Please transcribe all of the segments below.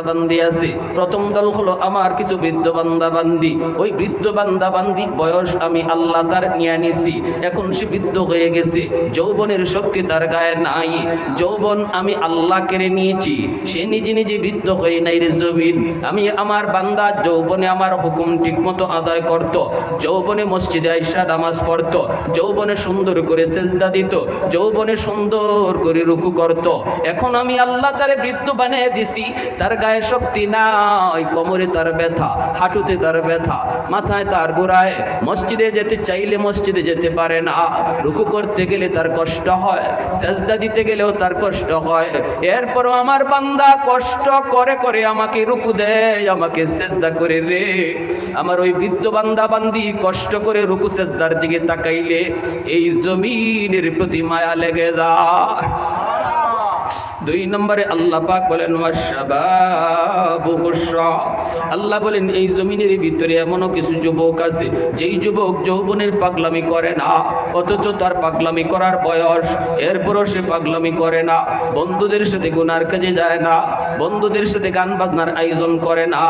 বান্দি আছে। প্রথম দল হলো আমার কিছু বৃদ্ধ বান্দা বান্দি। ওই বৃদ্ধ বান্দা বান্দি বয়স আমি আল্লাহ তার নিয়ে নিছি, এখন সে বৃদ্ধ হয়ে গেছে, যৌবনের শক্তি তার গায়ে নাই। যৌবন আমি আল্লাহ কেড়ে নিয়েছি, সে নিজে নিজে বৃদ্ধ হয়ে নাই রে জমিন। আমি আমার বান্দা যৌবনে আমার হুকুম ঠিক মতো আদায় করত, যৌবনে মসজিদে আইসা নামাজ পড়তো, যৌবনে সুন্দর করে সেজদা দিত, যৌবনে সুন্দর করে রুকু করত। এখন আমি আল্লাহ তারে বৃদ্ধ বানিয়ে দিছি, তার গায়ে শক্তি নাই, কোমরে তার ব্যথা, হাঁটুতে তার ব্যথা, মাথায় তার গোড়ায়, মসজিদে যেতে চাইলে মসজিদে যেতে পারে না, রুকু করতে গেলে তার কষ্ট হয়, সেজদা দিতে গেলেও তার কষ্ট হয়। এরপরও আমার বান্দা কষ্ট করে করে আমাকে রুকু দেয়, আমাকে সেজদা করে রে। আমার ওই বৃদ্ধ বান্দা বান্দি কষ্ট করে রুকু সেজদার দিকে তাকাইলে এই জমিনের প্রতি মায়া লেগে যায়। দুই নম্বরে আল্লাহ পাক বলেন আল্লাহ বলেন এই জমিনের ভিতরে এমনও কিছু যুবক আছে যেই যুবক যৌবনের পাগলামি করে না, অথচ তার পাগলামি করার বয়স, এরপরও সে পাগলামি করে না, বন্ধুদের সাথে গুনার কাজে যায় না, বন্ধুদের সাথে গান বাজনার আয়োজন করে না,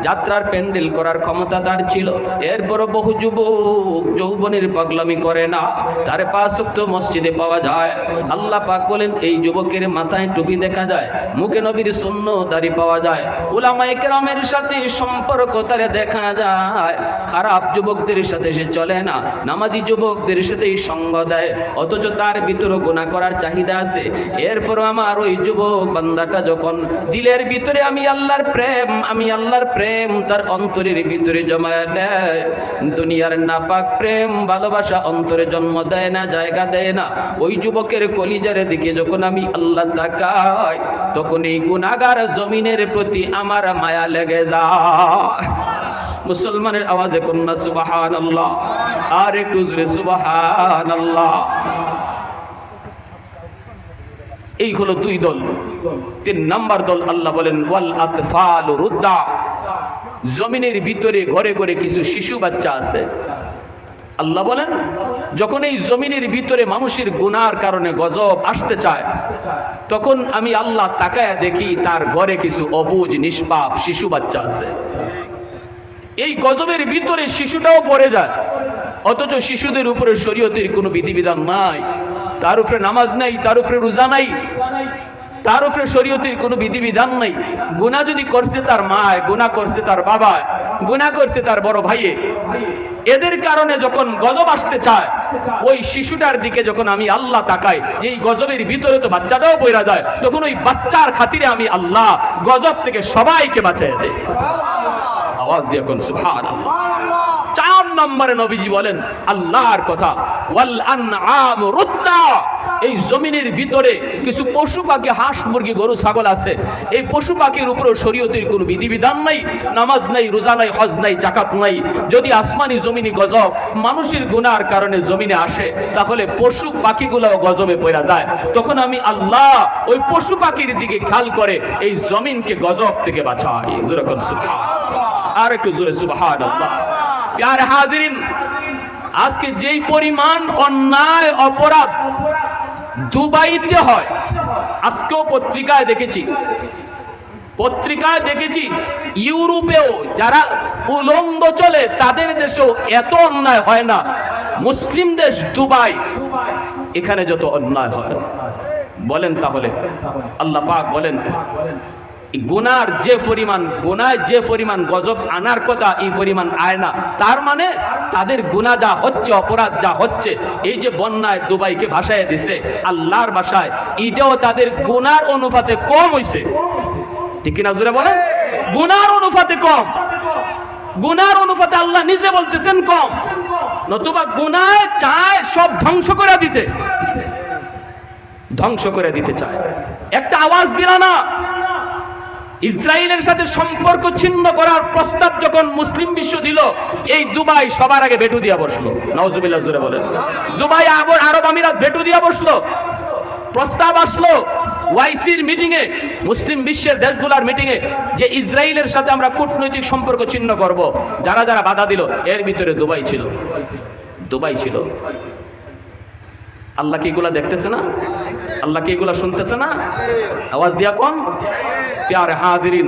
যাত্রার প্যান্ডেল করার ক্ষমতা তার ছিল, এরপরও বহু যুবক যৌবনের পাগলামি করে না, তার 5 ওয়াক্ত মসজিদে পাওয়া যায়। আল্লাহ পাক বলেন এই যুবকের মাথায় টুপি দেখা যায়, মুখে নবীর সুন্নাহ দাড়ি পাওয়া যায়, উলামায়ে কেরামের সাথে সম্পর্ক তার দেখা যায়। খারাপ যুবকদের সাথে সে চলে না, নামাজি যুবকদের সাথেই সঙ্গ দেয়, অথচ তার ভিতরে গুনাহ করার চাহিদা আছে। এরপর আমার ওই যুবক বান্দাটা যখন দিলের ভিতরে আমি আল্লাহর প্রেম তার অন্তরের ভিতরে জমায় নেয়, দুনিয়ার নাপাক প্রেম ভালোবাসা অন্তরে জন্ম দেয় না, জায়গা দেয় না। ওই যুবকের কলিজার দিকে যখন আমি আল্লাহ তাকাই, তখন এই গুনাহগার জমিনের প্রতি আমার মায়া লেগে যায়। মুসলমানের আওয়াজে কন্যা সুবহানাল্লাহ, আর একটু জোরে সুবহানাল্লাহ। এই হলো 2 দল। 3 নাম্বার দল আল্লাহ বলেন ওয়াল আতফালু রুদ্দা, জমিনের ভিতরে ঘরে ঘরে কিছু শিশু বাচ্চা আছে। আল্লাহ বলেন যখন এই জমিনের ভিতরে মানুষের গুনার কারণে গজব আসতে চায়, তখন আমি আল্লাহ তাকায়া দেখি তার ঘরে কিছু অবুঝ নিষ্পাপ শিশু বাচ্চা আছে। এই গজবের ভিতরে শিশুটাও পড়ে যায়, অথচ শিশুদের উপরে শরীয়তের কোনো বিধিবিধান নাই, তার উপরে নামাজ নাই, তার উপরে রোজা নাই, তার উপরে শরীয়তের কোনো বিধিবিধান নাই। গুনাহ যদি করছে তার মায়, গুনাহ করছে তার বাবা, গুনাহ করছে তার বড় ভাইয়ে, এদের কারণে যখন গজব আসতে চায়, ওই শিশুটার দিকে যখন আমি আল্লাহ তাকাই যে এই গজবের ভিতরে তো বাচ্চাটাও পড়া যায়, তখন ওই বাচ্চার খাতিরে আমি আল্লাহ গজব থেকে সবাইকে বাঁচিয়ে দেই। আওয়াজ দিয়ে কোন সুবহানাল্লাহ। 4 নম্বরে নবীজি বলেন আল্লাহর কথা ওয়াল আনআম রুদ্দা, এই জমিনের ভিতরে কিছু পশু পাখি, হাঁস মুরগি গরু ছাগল আছে, এই পশু পাখির উপরে শরীয়তের কোনো বিধিবিধান নাই, নামাজ নাই, রোজা নাই, হজ নাই, যাকাত নাই। যদি আসমানি জমিনি গজব মানুষের গুনার কারণে জমিনে আসে, তাহলে পশু পাখিগুলোও গজবে পড়া যায়। তখন আমি আল্লাহ ওই পশু পাখির দিকে খেয়াল করে এই জমিনকে গজব থেকে বাঁচাই। জোরে কোন সুবহানাল্লাহ, আর একটু জোরে সুবহানাল্লাহ। প্যারে হাজিরিন, আজকে যেই পরিমাণ অন্যায় অপরাধ দুবাইতে হয়, আজকেও পত্রিকায় দেখেছি ইউরোপেও যারা উলঙ্গ চলে তাদের দেশেও এত অন্যায় হয় না। মুসলিম দেশ দুবাই, এখানে যত অন্যায় হয়, বলেন তাহলে আল্লাহ পাক বলেন গুনার যে পরিমাণ গজব আনার কথা এই পরিমাণ আয় না। তার মানে তাদের গুনাহ যা হচ্ছে, অপরাধ যা হচ্ছে, এই যে বন্যায় দুবাইকে ভাসায় দিছে আল্লাহর ভাষায়, এটাও তাদের গুনার অনুপাতে কম হইছে। ঠিক কিনা জোরে বলেন? গুনার অনুপাতে কম, গুনার অনুপাতে আল্লাহ নিজে বলতেছেন কম, নতুবা গুনাহ চায় সব ধ্বংস করে দিতে চায়। একটা আওয়াজ দিল না, ইসরায়েলের সাথে সম্পর্ক ছিন্ন করার প্রস্তাব যখন মুসলিম বিশ্ব দিল, এই দুবাই সবার আগে ভেটু দিয়া বসলো। নাউজুবিল্লাহ জোরে বলেন। দুবাই আরব আমিরাত ভেটু দিয়া বসলো। প্রস্তাব আসলো ওয়াইসির মিটিংয়ে, মুসলিম বিশ্বের দেশগুলোর মিটিংয়ে, যে ইসরায়েলের সাথে আমরা কূটনৈতিক সম্পর্ক ছিন্ন করব। যারা যারা বাধা দিল, এর ভিতরে দুবাই ছিল। আল্লাহ কি এগুলা দেখতেছে না? আল্লাহ কি এগুলা শুনতেছে না? আওয়াজ দিয়া কোন প্যারে হাজিরিন,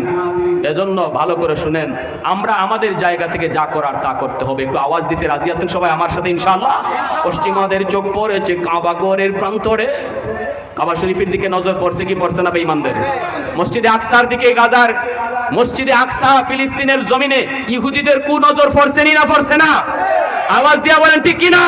এজন্য ভালো করে শুনেন, আমরা আমাদের জায়গা থেকে যা করার তা করতে হবে। একটু আওয়াজ দিতে রাজি আছেন সবাই আমার সাথে ইনশাআল্লাহ? পশ্চিমাদের চোখ পড়েছে কাবা ঘরের প্রান্তরে। কাবা শরীফের দিকে নজর পড়ছে কি পড়ছে না বেঈমানদের? মসজিদে আকসার দিকে, গাজার মসজিদে আকসা ফিলিস্তিনের জমিনে ইহুদিদের কু নজর পড়ছেনি না পড়ছে না? আওয়াজ দিয়া বলেন ঠিক কিনা?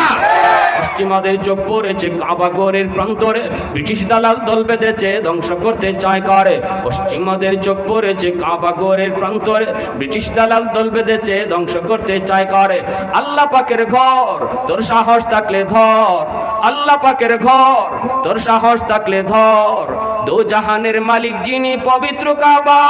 পশ্চিমাদের চোখ পড়েছে কাবা ঘরের প্রান্তরে, ব্রিটিশ দালাল দল বেঁধেছে ধ্বংস করতে চায় করে। পশ্চিমাদের চোখ পড়েছে কাবা ঘরের প্রান্তরে, ব্রিটিশ দালাল দল বেঁধেছে ধ্বংস করতে চায় করে। আল্লাহ পাকের ঘর তোর সাহস থাকলে ধর, আল্লাহ পাকের ঘর তোর সাহস থাকলে ধর, দো জাহানের মালিক যিনি পবিত্র কাবা।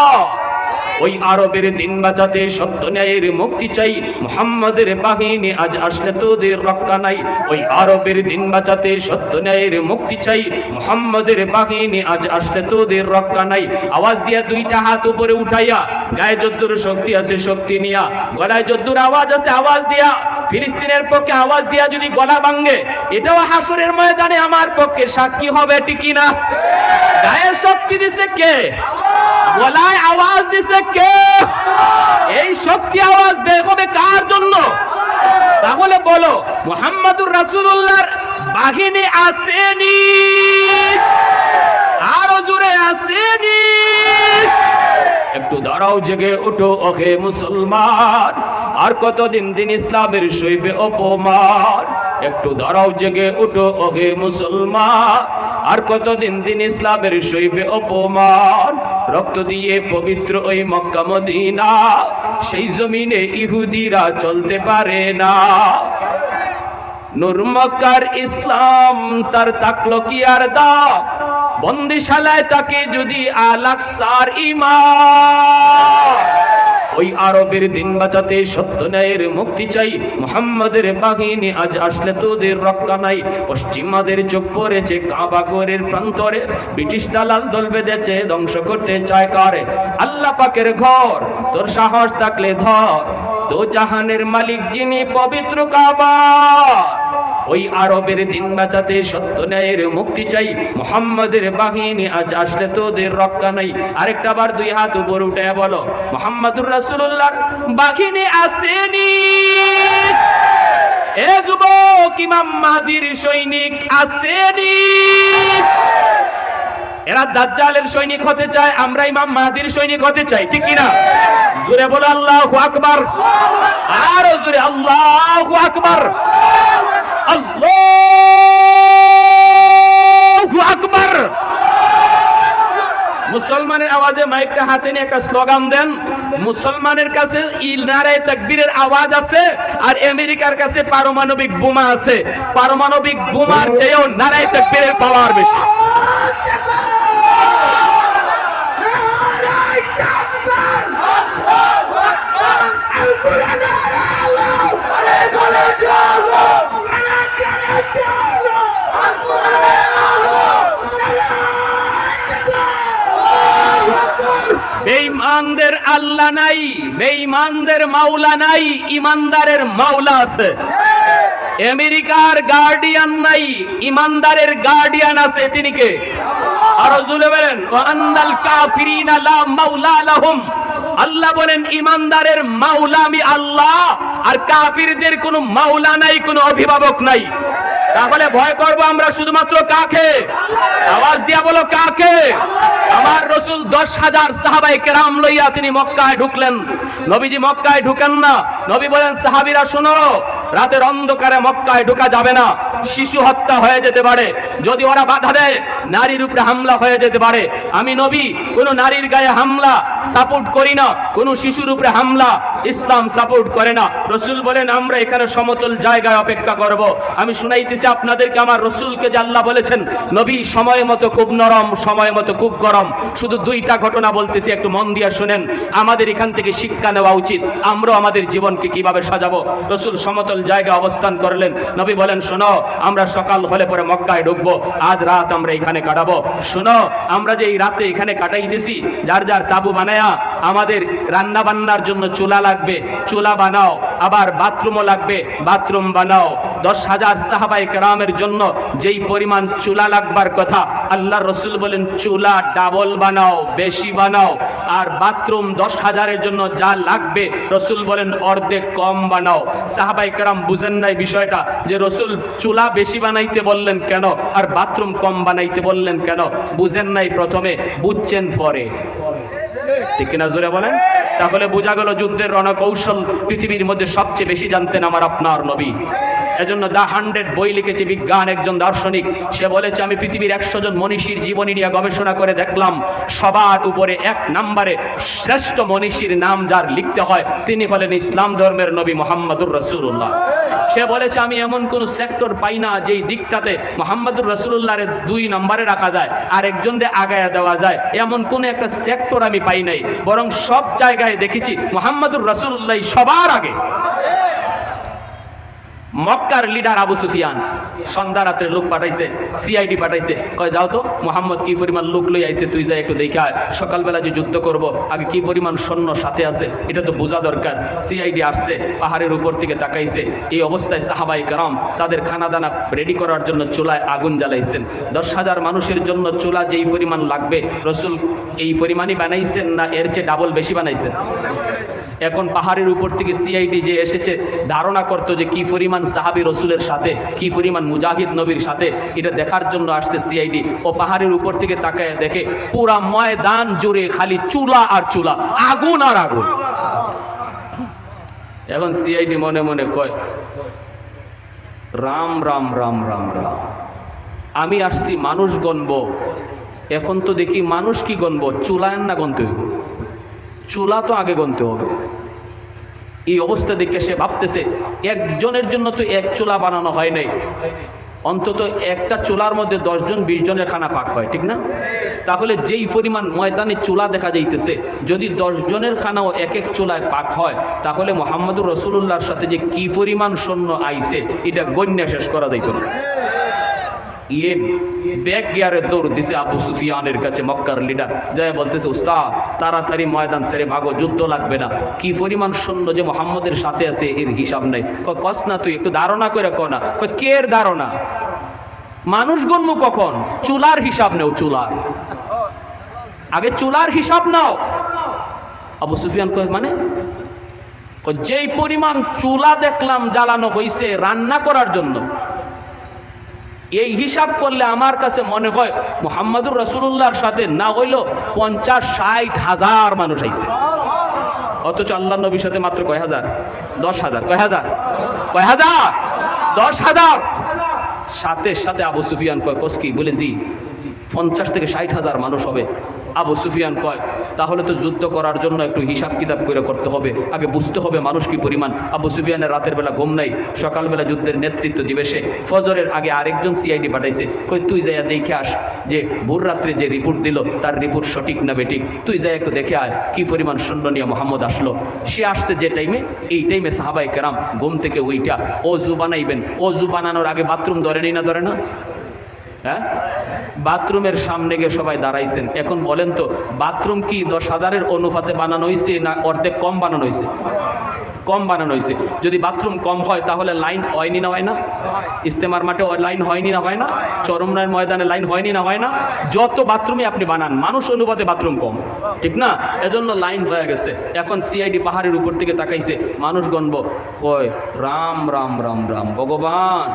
ওই আরবের দিন বাঁচাতে সত্য ন্যায়ের মুক্তি চাই, মুহাম্মাদের বাহিনী আজ আসলে তোদের রক্ষা নাই। ওই আরবের দিন বাঁচাতে সত্য ন্যায়ের মুক্তি চাই, মুহাম্মাদের বাহিনী আজ আসলে তোদের রক্ষা নাই। আওয়াজ দিয়া দুইটা হাত উপরে উঠাইয়া, গায়ে যদ্দুর শক্তি আছে শক্তি নিয়া, গলায় যদ্দুর আওয়াজ আছে আওয়াজ দিয়া, ফিলিস্তিনের পক্ষে আওয়াজ দিয়া যদি গলা ভাঙ্গে, এটাও হাসরের ময়দানে আমার পক্ষে সাক্ষী হবে, ঠিক না? গায়ে শক্তি দিছে কে? গলায় আওয়াজ দিছে কে? এই শক্তি আওয়াজ বের হবে কার জন্য? তাহলে বলো, মুহাম্মাদুর রাসূলুল্লাহর বাহিনী আসেনি? আরো জোরে আসেনি? একটু দাঁড়াও, জেগে ওঠো ওহে মুসলমান, আর কতদিন দিন ইসলামের সইবে অপমান। একটু দাঁড়াও, জেগে ওঠো ওহে মুসলমান, আর কতদিন দিন ইসলামের সইবে অপমান। রক্ত দিয়ে পবিত্র ওই মক্কা মদিনা, সেই জমিনে ইহুদিরা চলতে পারে না। নূর মক্কার ইসলাম তার তাকলো কি আর দাম, বন্দিশালায় তাকে যদি আল-আকসার ঈমান। ওই আরবের দিন বাঁচাতে সত্য ন্যায়ের মুক্তি চাই, মুহাম্মাদের বাহিনী আজ আসলে তোদের রক্ষা নাই। পশ্চিমাদের চোখ পড়েছে কাবা ঘরের প্রান্তরে, ব্রিটিশ দালাল দল বেঁধেছে ধ্বংস করতে চায় করে। আল্লাহ পাকের ঘর তোর সাহস থাকলে ধর, তো জাহানের মালিক যিনি পবিত্র কাবা। ওই আরবের দিন বাঁচাতে সত্য ন্যায়ের মুক্তি চাই, মুহাম্মাদের বাহিনী আজ আসলে তোদের রক্ষা নাই। আরেকটা বার দুই হাত উপরে উঠে বলো, মুহাম্মাদুর রাসূলুল্লাহর বাহিনী আসেনি? এ যুবক, ইমাম মাহদীর সৈনিক আসেনি? এরা দাজ্জালের সৈনিক হতে চায়, আমরা ইমাম মাহদীর সৈনিক হতে চাই, ঠিক কি না? জোরে বলো আল্লাহু আকবার, আরো জোরে আল্লাহু আকবার, আল্লাহু আকবার। মুসলমানের আওয়াজে মাইকটা হাতে নিয়ে একটা স্লোগান দেন। মুসলমানের কাছে নারায়ে তাকবীরের আওয়াজ আছে, আর আমেরিকার কাছে পারমাণবিক বোমা আছে। পারমাণবিক বোমার চেয়েও নারায়ে তাকবীরের পাওয়ার বেশি। বেঈমানদের আল্লাহ নাই, বেঈমানদের মাওলা নাই, ইমানদারের মাওলা আছে। আমেরিকার গার্ডিয়ান নাই, ইমানদারের গার্ডিয়ান আছে। তিনি কে? আরো জুড়ে বলেন, ওয়া আন্নাল কাফিরিনা লা মাওলা লাহুম। আল্লাহ বলেন ইমানদারের মাওলা আমি আল্লাহ, আর কাফিরদের কোনো মাওলা নাই, কোনো অভিভাবক নাই। তাহলে ভয় করব আমরা শুধুমাত্র কাকে? আওয়াজ দিয়া বলো কাকে? আমার রাসূল 10,000 সাহাবায়ে কেরাম লইয়া তিনি মক্কায় ঢুকলেন। নবীজি মক্কায় ঢুকেন না। নবী বলেন, সাহাবীরা শোনো, রাতের অন্ধকারে মক্কায় ঢোকা যাবে না, শিশু হত্যা হয়ে যেতে পারে। যদি ওরা বাধা দেয়, নারীর উপরে হামলা হয়ে যেতে পারে। আমি নবী কোনো নারীর গায়ে হামলা সাপোর্ট করি না, কোনো শিশুর উপরে হামলা ইসলাম সাপোর্ট করে না। রাসূল বলেন, আমরা এখানে সমতল জায়গায় অপেক্ষা করব। আমি শুনাইতেছি আপনাদেরকে আমার রাসূলকে যে আল্লাহ বলেছেন, নবী সময় মতো খুব নরম, সময় মতো খুব গরম। শুধু দুইটা ঘটনা বলতেছি, একটু মন দিয়ে শুনেন। আমাদের এখান থেকে শিক্ষা নেওয়া উচিত, আমরা আমাদের জীবনকে কিভাবে সাজাবো। রাসূল সমতল জায়গায় অবস্থান করলেন। নবী বলেন, শোনো, আমরা সকাল হলে পরে মক্কায় ঢুকবো, আজ রাত আমরা এখানে কাটাবো। শোনো, আমরা যে এই রাতে এখানে কাটাইতেছি, যার যার তাবু বানায়া, আমাদের রান্না বান্নার জন্য চুলা লাগবে, চুলা বানাও। আবার বাথরুমও লাগবে, বাথরুম বানাও। 10,000 সাহাবায়ে কেরামের জন্য যেই পরিমাণ চুলা লাগবার কথা, আল্লাহ রসুল বলেন চুলা ডাবল বানাও, বেশি বানাও। আর বাথরুম 10,000-এর জন্য যা লাগবে রসুল বলেন অর্ধেক কম বানাও। সাহাবায়ে কেরাম বুঝেন নাই বিষয়টা, যে রসুল চুলা বেশি বানাইতে বললেন কেন আর বাথরুম কম বানাইতে বললেন কেন, বুঝেন নাই প্রথমে, বুঝছেন পরে। ঠিক কিনা জোরে বলেন? তাহলে বোঝা গেল যুদ্ধের রণকৌশল পৃথিবীর মধ্যে সবচেয়ে বেশি জানতেন আমার আপনার নবী। এজন্য দ্য 100 বই লিখেছে বিজ্ঞান, একজন দার্শনিক, সে বলেছে আমি পৃথিবীর 100 জন মনীষীর জীবনী নিয়ে গবেষণা করে দেখলাম, সবার উপরে 1 নম্বরে শ্রেষ্ঠ মনীষীর নাম যার লিখতে হয় তিনি হলেন ইসলাম ধর্মের নবী মুহাম্মদুর রাসূলুল্লাহ। সে বলেছে আমি এমন কোন সেক্টর পাই না যেই দিকটাতে মুহাম্মদুর রাসূলুল্লাহর 2 নম্বরে রাখা যায় আর একজনকে আগায়া দেওয়া যায়, এমন কোন একটা সেক্টর আমি পাই নাই, বরং সব জায়গায় দেখেছি মুহাম্মদুর রাসূলুল্লাহ সবার আগে। মক্কার লিডার আবু সুফিয়ান সন্ধ্যা রাত্রে লোক পাঠাইছে, সিআইডি পাঠাইছে, কয় যাও তো মোহাম্মদ কি পরিমাণ লোক লই আইছে, তুই যা একটু দেখে আয়, সকালবেলা যে যুদ্ধ করব আগে কি পরিমাণ সৈন্য সাথে আছে এটা তো বোঝা দরকার। সিআইডি আসছে, পাহাড়ের উপর থেকে তাকাইছে, এই অবস্থায় সাহাবায়ে কেরাম তাদের খানা দানা রেডি করার জন্য চুলায় আগুন জ্বালাইছেন। 10,000 মানুষের জন্য চুলা যেই পরিমাণ লাগবে রসুল এই পরিমাণই বানাইছেন না এর চেয়ে ডাবল বেশি বানাইছেন? এখন পাহাড়ের উপর থেকে সিআইডি যে এসেছে ধারণা করতো যে কি পরিমাণ সাহাবী রসুলের সাথে, কি পরিমাণ মুজাহিদ নবীর সাথে, এটা দেখার জন্য আসছে সিআইডি। ও পাহাড়ের উপর থেকে তাকায় দেখে পুরা ময়দান জুড়ে খালি চুলা আর চুলা, আগুন আর আগুন। এখন সিআইডি মনে মনে কয় রাম রাম রাম রাম রাম, আমি আসছি মানুষ গণবো, এখন তো দেখি মানুষ কি গণবো, চুলায় না গণতে হইব, চুলা তো আগে গণতে হবে। এই অবস্থা দেখে সে ভাবতেছে একজনের জন্য তো এক চুলা বানানো হয় নাই, অন্তত একটা চুলার মধ্যে 10 জন 20 জনের খানা পাক হয়, ঠিক না? তাহলে যেই পরিমাণ ময়দানে চুলা দেখা যাইতেছে, যদি 10 জনের খানাও এক এক চুলায় পাক হয়, তাহলে মুহাম্মদুর রাসূলুল্লাহর সাথে যে কি পরিমাণ সৈন্য আইছে এটা গণ্য শেষ করা যাইত না। ইয়ে ব্যাক গিয়ারে দৌড় দিছে আবু সুফিয়ানের কাছে, মক্কার লিডার যায় বলতেছে উস্তাদ তাড়াতাড়ি ময়দান ছেড়ে ভাগো, যুদ্ধ লাগবে না। কি পরিমাণ সৈন্য যে মুহাম্মদের সাথে আছে এর হিসাব নাই। কস না তুই একটু ধারণা করে কো না। কের ধারণা? মানুষ গণ্য কখন? চুলার হিসাব নেও, চুলার আগে চুলার হিসাব নাও। আবু সুফিয়ান কয় মানে? যেই পরিমাণ চুলা দেখলাম জ্বালানো হয়েছে রান্না করার জন্য, এই হিসাব করলে আমার কাছে মনে হয় মুহাম্মদুর রাসূলুল্লাহর সাথে না হইলেও 50-60 হাজার মানুষ আইছে, অথচ আল্লাহ নবীর সাথে মাত্র কয় হাজার? 10,000। কয় হাজার? 10,000। সাথে সাথে আবু সুফিয়ান কয় কসকি বলে জি 50 থেকে 60 হাজার মানুষ হবে। আবু সুফিয়ান কয় তাহলে তো যুদ্ধ করার জন্য একটু হিসাব কিতাব করে করতে হবে, আগে বুঝতে হবে মানুষ কি পরিমাণ। আবু সুফিয়ানের রাতের বেলা ঘুম নাই, সকালবেলা যুদ্ধের নেতৃত্ব দিবে সে। ফজরের আগে আরেকজন সিআইডি পাঠাইছে, কই তুই যাইয়া দেখে আস যে ভোর রাত্রে যে রিপোর্ট দিল তার রিপোর্ট সঠিক না বেঠিক, তুই যাই একটু দেখে আয় কি পরিমাণ সৈন্য নিয়ে মোহাম্মদ আসলো। সে আসছে যে টাইমে, এই টাইমে সাহাবায়ে কেরাম ঘুম থেকে ওইটা অজু বানাইবেন। অজু বানানোর আগে বাথরুম ধরেনি না ধরে না? হ্যাঁ, বাথরুমের সামনে গিয়ে সবাই দাঁড়াইছেন। এখন বলেন তো বাথরুম কি 10,000-এর অনুপাতে বানানো হয়েছে না অর্ধেক কম বানানো হয়েছে? কম বানানো হয়েছে। যদি বাথরুম কম হয় তাহলে লাইন হয়নি না হয় না? ইস্তেমার মাঠে লাইন হয়নি না হয় না? চরমনার ময়দানে লাইন হয়নি না হয় না? যত বাথরুমই আপনি বানান মানুষ অনুপাতে বাথরুম কম, ঠিক না? এজন্য লাইন হয়ে গেছে। এখন সিআইডি পাহাড়ের উপর থেকে তাকাইছে, মানুষ গণব, কয় রাম রাম রাম রাম, ভগবান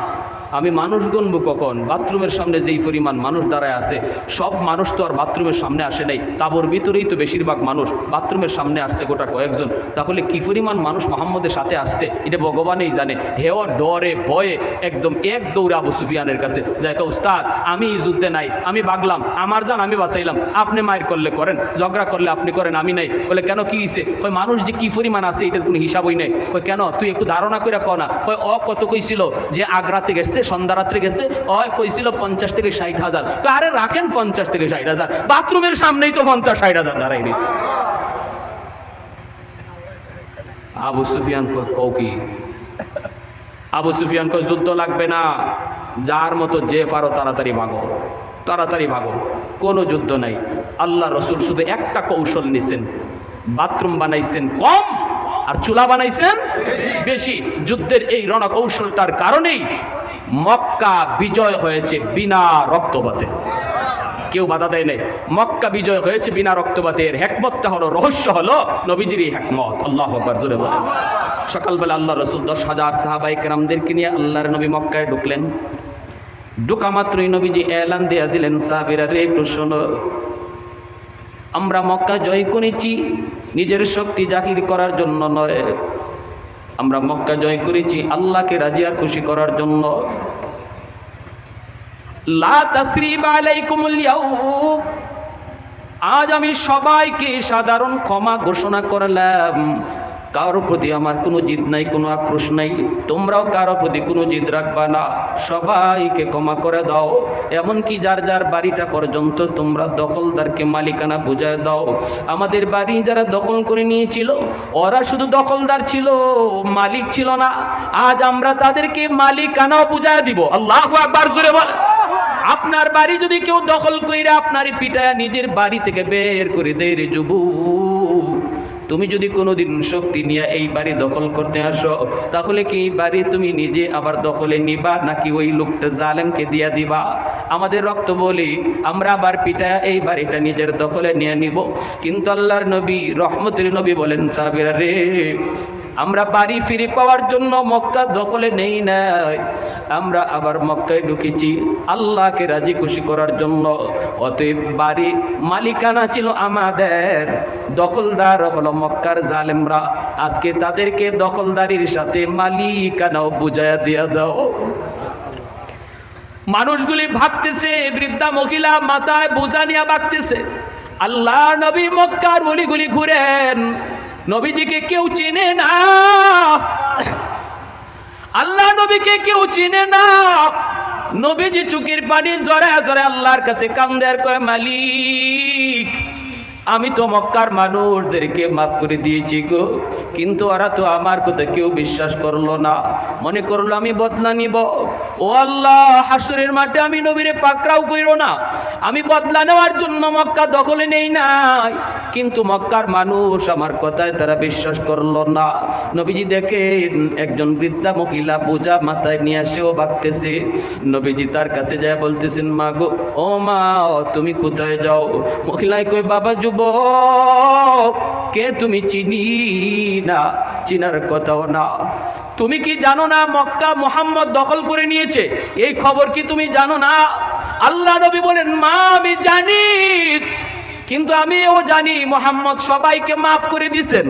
আমি মানুষ গণব কখন? বাথরুমের সামনে যেই পরিমাণ মানুষ দাঁড়ায় আছে, সব মানুষ তো আর বাথরুমের সামনে আসে নাই, তাবর ভিতরেই তো বেশিরভাগ মানুষ, বাথরুমের সামনে আসছে গোটা কয়েকজন। তাহলে কি পরিমাণ মানুষ মোহাম্মদের সাথে আসছে এটা ভগবানই জানে। হেও ডরে ভয়ে একদম এক দৌড়ে আবু সুফিয়ানের কাছে যায়, উস্তাদ আমি এই যুদ্ধে নাই, আমি ভাগলাম, আমার জান আমি বাঁচাইলাম, আপনি মায়ের করলে করেন, ঝগড়া করলে আপনি করেন, আমি নাই। বলে কেন কি হয়েছে? কই মানুষ যে কি পরিমাণ আছে এটার কোনো হিসাবই নেই। কই কেন? তুই একটু ধারণা করে ক না। কই কত কইছিল যে আগ্রাতে গেছে, সন্ধ্যা রাত্রে গেছে, কইছিল 50 থেকে 60 হাজার। আরে রাখেন 50 থেকে 60 হাজার, বাথরুমের সামনেই তো 50-60 হাজার দাঁড়াই দিয়েছে। আবু সুফিয়ান কও কি? আবু সুফিয়ান কয় যুদ্ধ লাগবে না, যার মতো যে পারো তাড়াতাড়ি ভাগো, তাড়াতাড়ি ভাগো, কোনো যুদ্ধ নাই। আল্লাহ রসুল শুধু একটা কৌশল নিছেন, বাথরুম বানাইছেন কম, আর চুলা বানাইছেন বেশি। যুদ্ধের এই রণকৌশলটার কারণেই মক্কা বিজয় হয়েছে বিনা রক্তপাতে। কেউ বাধা দেয় নাই, মক্কা বিজয় হয়েছে বিনা রক্তপাতের। হেকমতটা হলো, রহস্য হলো নবীজিরই হেকমত। আল্লাহু আকবার, জোরে বলেন। সকালবেলা আল্লাহ রসুল 10,000 সাহাবায়ে কেরামদেরকে নিয়ে আল্লাহর নবী মক্কায় ঢুকলেন। ঢুকা মাত্রই নবীজি এলান দিয়ে দিলেন, সাহাবীরা রে একটু শোনো, আমরা মক্কা জয় করেছি নিজের শক্তি জাহির করার জন্য নয়, আমরা মক্কা জয় করেছি আল্লাহকে রাজি আর খুশি করার জন্য। লা তাসরিবা আলাইকুমুল ইয়াউম, আজ আমি সবাইকে সাধারণ ক্ষমা ঘোষণা করলাম। কারো প্রতি আমার কোনো জিদ নাই, কোনো আক্রোশ নাই, তোমরাও কারো প্রতি কোনো জিদ রাখবা না, সবাইকে ক্ষমা করে দাও। এমনকি যার যার বাড়িটা পর্যন্ত তোমরা দখলদারকে মালিকানা বুঝায় দাও। আমাদের বাড়ি যারা দখল করে নিয়েছিল ওরা শুধু দখলদার ছিল, মালিক ছিল না। আজ আমরা তাদেরকে মালিকানাও বুঝায় দিব। আল্লাহু আকবার, জোরে বল। আপনার বাড়ি যদি কেউ দখল কইরা আপনারই পিটায়া নিজের বাড়ি থেকে বের করে দেয় রে যুবক, তুমি যদি কোনোদিন শক্তি নিয়ে এই বাড়ি দখল করতে আসো, তাহলে কি এই বাড়ি তুমি নিজে আবার দখলে নিবা নাকি ওই লোকটা জালেমকে দিয়া দিবা? আমাদের রক্ত বলি আমরা আবার পিটায়া এই বাড়িটা নিজের দখলে নিয়ে নিব। কিন্তু আল্লাহর নবী, রহমতের নবী বলেন, সাহাবীরা রে, আমরা বাড়ি ফিরে পাওয়ার জন্য মক্কা দখলে নেই নাই, আমরা আবার মক্কায় ঢুকেছি আল্লাহকে রাজি খুশি করার জন্য। অতএব বাড়ি মালিকানা ছিল আমাদের, দখলদার হলো মক্কার জালেমরা। আজকে তাদেরকে দখলদারির সাথে মালিকানাও বুঝাইয়া দিয়া দাও। মানুষগুলি ভাবতেছে, বৃদ্ধা মহিলা মাথায় বোঝা নিয়ে ভাবতেছে। আল্লাহ নবী মক্কার অলিগুলি ঘুরেন, নবীজিকে কেউ চিনে না, আল্লাহ নবীকে কেউ চিনে না। নবীজি চোখের পানি জড়ায় জড়ায় আল্লাহর কাছে কান্দে আর কয়, মালিক আমি তো মক্কার মানুষদেরকে মাফ করে দিয়েছি গো, কিন্তু ওরা তো আমার কথা কেউ বিশ্বাস করলো না, মনে করলো আমি বদলা নিব। ও আল্লাহ, হাসরের মাঠে আমি নবীরে পাকড়াও কইরো না, আমি বদলা নেওয়ার জন্য মক্কা দখলে নেই নাই, কিন্তু মক্কার মানুষ আমার কথায় তারা বিশ্বাস করলো না। নবীজি দেখেন একজন বৃদ্ধা মহিলা বোঝা মাথায় নিয়ে আসেও ভাগতেছে। নবীজি তার কাছে যায় বলতেছেন, মা গো, ও মা তুমি কোথায় যাও? মহিলায় কই, বাবা যুবক, কে তুমি চিনি না, চিনার কথাও না। তুমি কি জানো না মক্কা মুহাম্মদ দখল করে নিয়েছে? এই খবর কি তুমি জানো না? আল্লাহ নবী বলেন, মা আমি জানি, কিন্তু আমিও জানি মুহাম্মদ সবাইকে মাফ করে দিয়েছেন।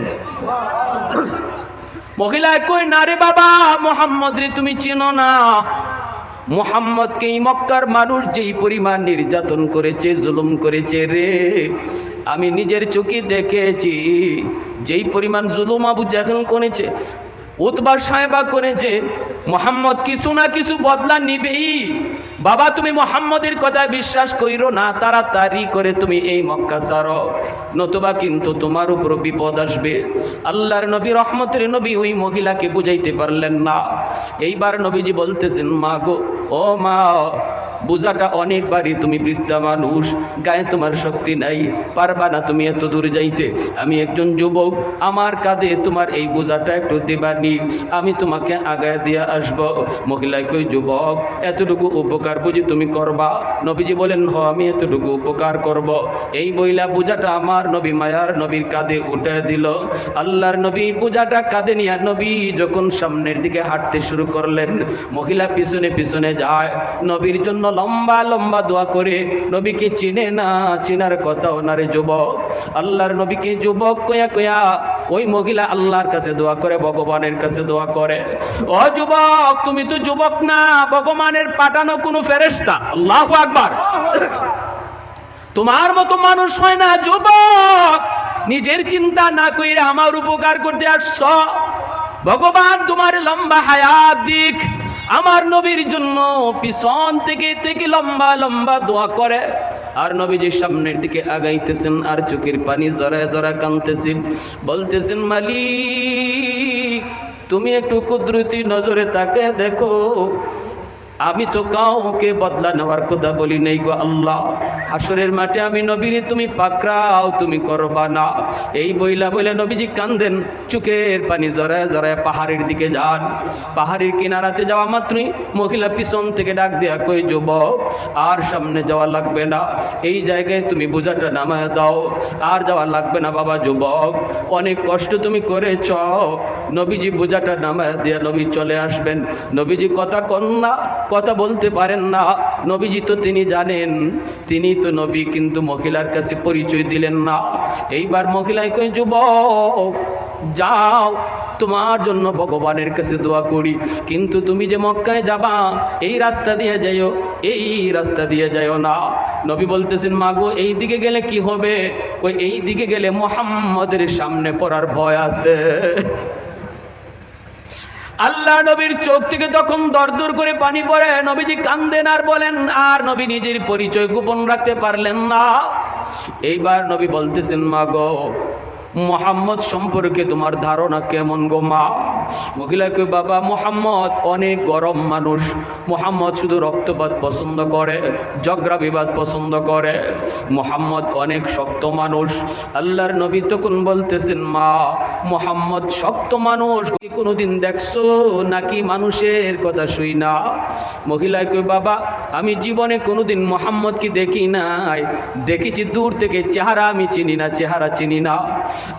মহিলায় কই, না রে বাবা, মুহাম্মদ রে তুমি চিনো না। মুহাম্মদকে এই মক্কার মানুষ যেই পরিমাণ নির্যাতন করেছে, জুলুম করেছে রে, আমি নিজের চোখে দেখেছি। যেই পরিমাণ জুলুম আবু জাহেল করেছে, উতবা সাহেবা করেছে, মুহাম্মদ কিছু না কিছু বদলা নিবেই। বাবা তুমি মুহাম্মদের কথা বিশ্বাস কইরো না, তাড়াতাড়ি করে তুমি এই মক্কা ছাড়ো, নতুবা কিন্তু তোমার উপর বিপদ আসবে। আল্লাহর নবী, রহমতের নবী ওই মহিলাকে বুঝাইতে পারলেন না। এইবার নবীজি বলতেছেন, মা গো, ও মা, বোঝাটা অনেকবারই, তুমি বৃদ্ধা মানুষ, গায়ে তোমার শক্তি নাই, পারবা না তুমি এত দূর যাইতে। আমি একজন যুবক, আমার কাঁধে তোমার এই বোঝাটা একটু দেবানি, আমি তোমাকে আগায় দিয়ে আসব। মহিলায় কই, যুবক এতটুকু উপকার বুঝি তুমি করবা? নবীজি বলেন, হ আমি এতটুকু উপকার করব। এই বইলা বোঝাটা আমার নবী মায়ার নবীর কাঁধে উঠে দিল। আল্লাহর নবী বোঝাটা কাঁধে নিয়ে নবী যখন সামনের দিকে হাঁটতে শুরু করলেন, মহিলা পিছনে পিছনে যায়, নবীর জন্য লম্বা লম্বা দোয়া করে। নবীকে চিনে না, চিনার কথাও না রে যুবক। আল্লাহর নবীকে যুবক কয়া কয়া ওই মহিলা আল্লাহর কাছে দোয়া করে, ভগবানের কাছে দোয়া করে। ও যুবক, তুমি তো যুবক না, ভগবানের পাঠানো কোনো ফেরেশতা। আল্লাহু আকবার। তোমার মতো মানুষ হয় না যুবক, নিজের চিন্তা না কইরা আমার উপকার করতে আসছ। ভগবান তোমার লম্বা হায়াত দিক। আমার নবীর জন্য পিছন থেকে থেকে লম্বা লম্বা দোয়া করে। আর নবীজির সামনের দিকে আগাইতেছেন, আর চোখের পানি জড়ায় জড়ায় কাঁদতেছেন, বলতেছেন, মালিক তুমি একটু কুদরতি নজরে তাকে দেখো, আমি তো কাউকে বদলা নেওয়ার কথা বলি নাই গো আল্লাহ। হাসরের মাঠে আমি নবীরে তুমি পাকড়াও, তুমি করবা না। এই বইলা বলে নবীজি কান্দেন, চোখের পানি জড়ায় জড়ায় পাহাড়ের দিকে যান। পাহাড়ের কিনারাতে যাওয়া মাত্রই মহিলা পিছন থেকে ডাক দেয়া কই, যুবক আর সামনে যাওয়া লাগবে না, এই জায়গায় তুমি বোঝাটা নামায় দাও, আর যাওয়া লাগবে না বাবা যুবক, অনেক কষ্ট তুমি করেছ। নবীজি বোঝাটা নামায় দিয়া নবী চলে আসবেন। নবীজি কথা কন্যা, কথা বলতে পারেন না। নবীজি তো তিনি জানেন তিনি তো নবী, কিন্তু মহিলার কাছে পরিচয় দিলেন না। এইবার মহিলায় কই, যুবক যাও, তোমার জন্য ভগবানের কাছে দোয়া করি, কিন্তু তুমি যে মক্কায় যাবা এই রাস্তা দিয়ে যাইও, এই রাস্তা দিয়ে যাইও না। নবী বলতেছেন, মাগো এই দিকে গেলে কি হবে? ওই এই দিকে গেলে মুহাম্মদের সামনে পড়ার ভয় আছে। আল্লাহ নবীর চোখ থেকে তখন দরদর করে পানি পড়ে। নবীজি কান্দেন আর বলেন, আর নবী নিজের পরিচয় গোপন রাখতে পারলেন না। এইবার নবী বলতেছেন, মাগো মুহাম্মদ সম্পর্কে তোমার ধারণা কেমন গো মা? মহিলাকে, বাবা মুহাম্মদ অনেক গরম মানুষ, মুহাম্মদ শুধু রক্তপাত পছন্দ করে, ঝগড়া বিবাদ পছন্দ করে, মুহাম্মদ অনেক শক্ত মানুষ। আল্লাহর নবী তখন বলতেছেন, মা মুহাম্মদ শক্ত মানুষ কোনোদিন দেখছো নাকি মানুষের কথা শুই না? মহিলাকে, বাবা আমি জীবনে কোনোদিন মুহাম্মদকে দেখি নাই, দেখেছি দূর থেকে, চেহারা আমি চিনি না, চেহারা চিনি না।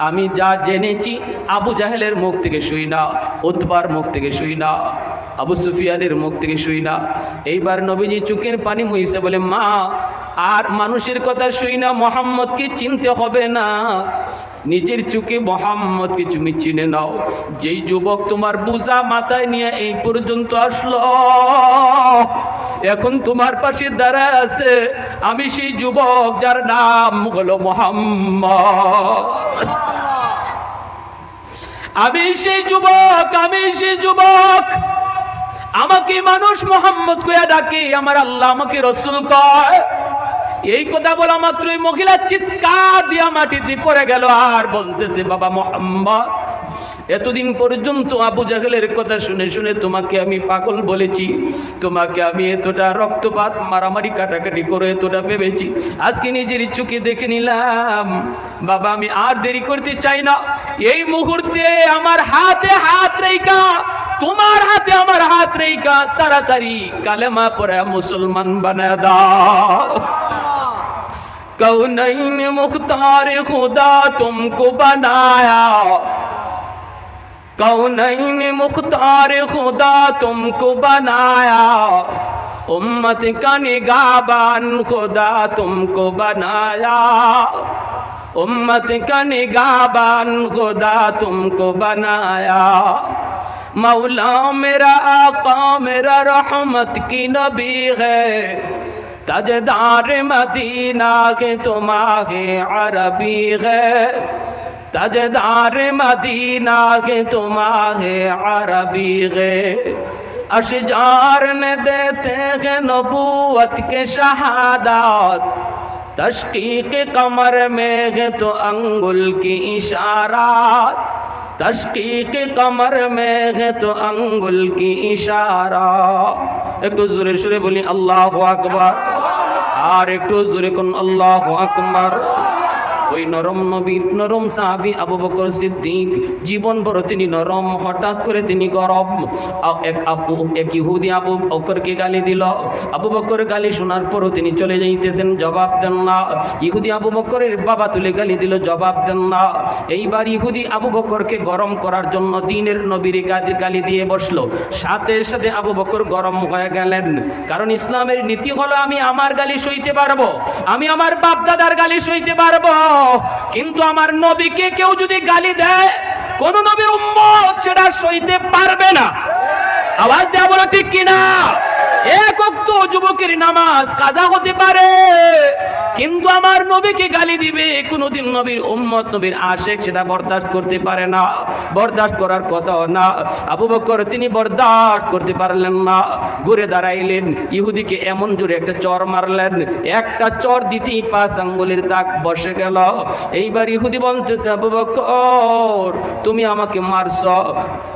আমি যা জেনেছি আবু জাহেলের মুখ থেকে শুই না, উতবার মুখ থেকে শুই না, আবু সুফিয়ানের মুখ থেকে শুই না। এইবার নবীজি চোখের পানি মুইছে বলে, মা আর মানুষের কথা শুই না, মুহাম্মদকে চিনতে হবে না, নিজের চোখে মুহাম্মদকে তুমি চিনে নাও। যেই যুবক তোমার বোঝা মাথায় নিয়ে এই পর্যন্ত আসলো, এখন তোমার পাশে দাঁড়ায় আছে, আমি সেই যুবক যার নাম হলো মুহাম্মদ। আমি সেই যুবক, আমি সেই যুবক। আমাকে মানুষ মুহাম্মদ কইয়া ডাকে, আমার আল্লাহ আমাকে রাসূল কয়। এই কথা বলা মাত্রই মহিলা চিৎকার দিয়া মাটিতে পড়ে গেল আর বলতেছে, বাবা মুহাম্মদ এতদিন পর্যন্ত আবু জাহেলের কথা শুনে শুনে তোমাকে আমি পাগল বলেছি, তোমাকে আমি এতটা রক্তপাত মারামারি কাটাকাটি করে এতটা ভেবেছি, আজকে নিজের চোখে দেখে নিলাম। বাবা আমি আর দেরি করতে চাই না, এই মুহূর্তে আমার হাতে হাত রেখা, তোমার হাতে আমার হাত রেখা তাড়াতাড়ি কালেমা পড়ে মুসলমান বানায় দাও। कौनैन मुख्तार खुदा तुमको बनाया, कौनैन मुख्तार खुदा तुमको बनाया, उम्मत का निगाहबान खुदा तुमको बनाया, उम्मत का निगाहबान खुदा तुमको बनाया। मौला मेरा आका मेरा रहमत की नबी है, ताजदार मदीना के तुम्हारे अरबी है, ताजदार मदीना के तुम्हारे अरबी है। अशजार ने देते हैं नबूवत के शहादत, तशकीक कमर में है तो अंगुल की इशारात, तशकीक कमर में है तो अंगुल की इशारा। একটু জোরে সুরে বলি আল্লাহু আকবার, আর একটু জোরে কোন আল্লাহু আকবার। ওই নরম নবী, নরম সাহাবী আবু বকর সিদ্দিক, জীবন ভর তিনি নরম, হঠাৎ করে তিনি গরম। এক ইহুদি আবু বকরকে গালি দিল, আবু বকর গালি শোনার পরও তিনি চলে যাইতেছেন, জবাব দেন না। ইহুদি আবু বকরের বাবা তুলে গালি দিল, জবাব দেন না। এইবার ইহুদি আবু বকরকে গরম করার জন্য দ্বীনের নবীর গালি দিয়ে বসলো, সাথে সাথে আবু বকর গরম হয়ে গেলেন। কারণ ইসলামের নীতি হলো আমি আমার গালি সইতে পারবো, আমি আমার বাপ দাদার গালি সইতে পারবো, কিন্তু আমার নবীকে কেউ যদি গালি দেয়, কোন নবীর উম্মত সেটা সইতে পারবে না। আওয়াজ দেয়া বলো ঠিক কিনা? এক ওয়াক্ত যুবকের নামাজ কাজা হতে পারে, কিন্তু আমার নবীকে গালি দিবে কোনদিন নবীর উম্মত, নবীর আশিক সেটা বরদাস্ত করতে পারে না, বরদাস্ত করার কথাও না। আবু বকর তিনি বরদাস্ত করতে পারলেন না, ঘুরে দাঁড়াইলেন, ইহুদিকে এমন জোরে একটা চর মারলেন, একটা চর দিতেই 5 আঙ্গুলের দাগ বসে গেল। এইবার ইহুদি বলতেছে, আবু বকর তুমি আমাকে মারছ।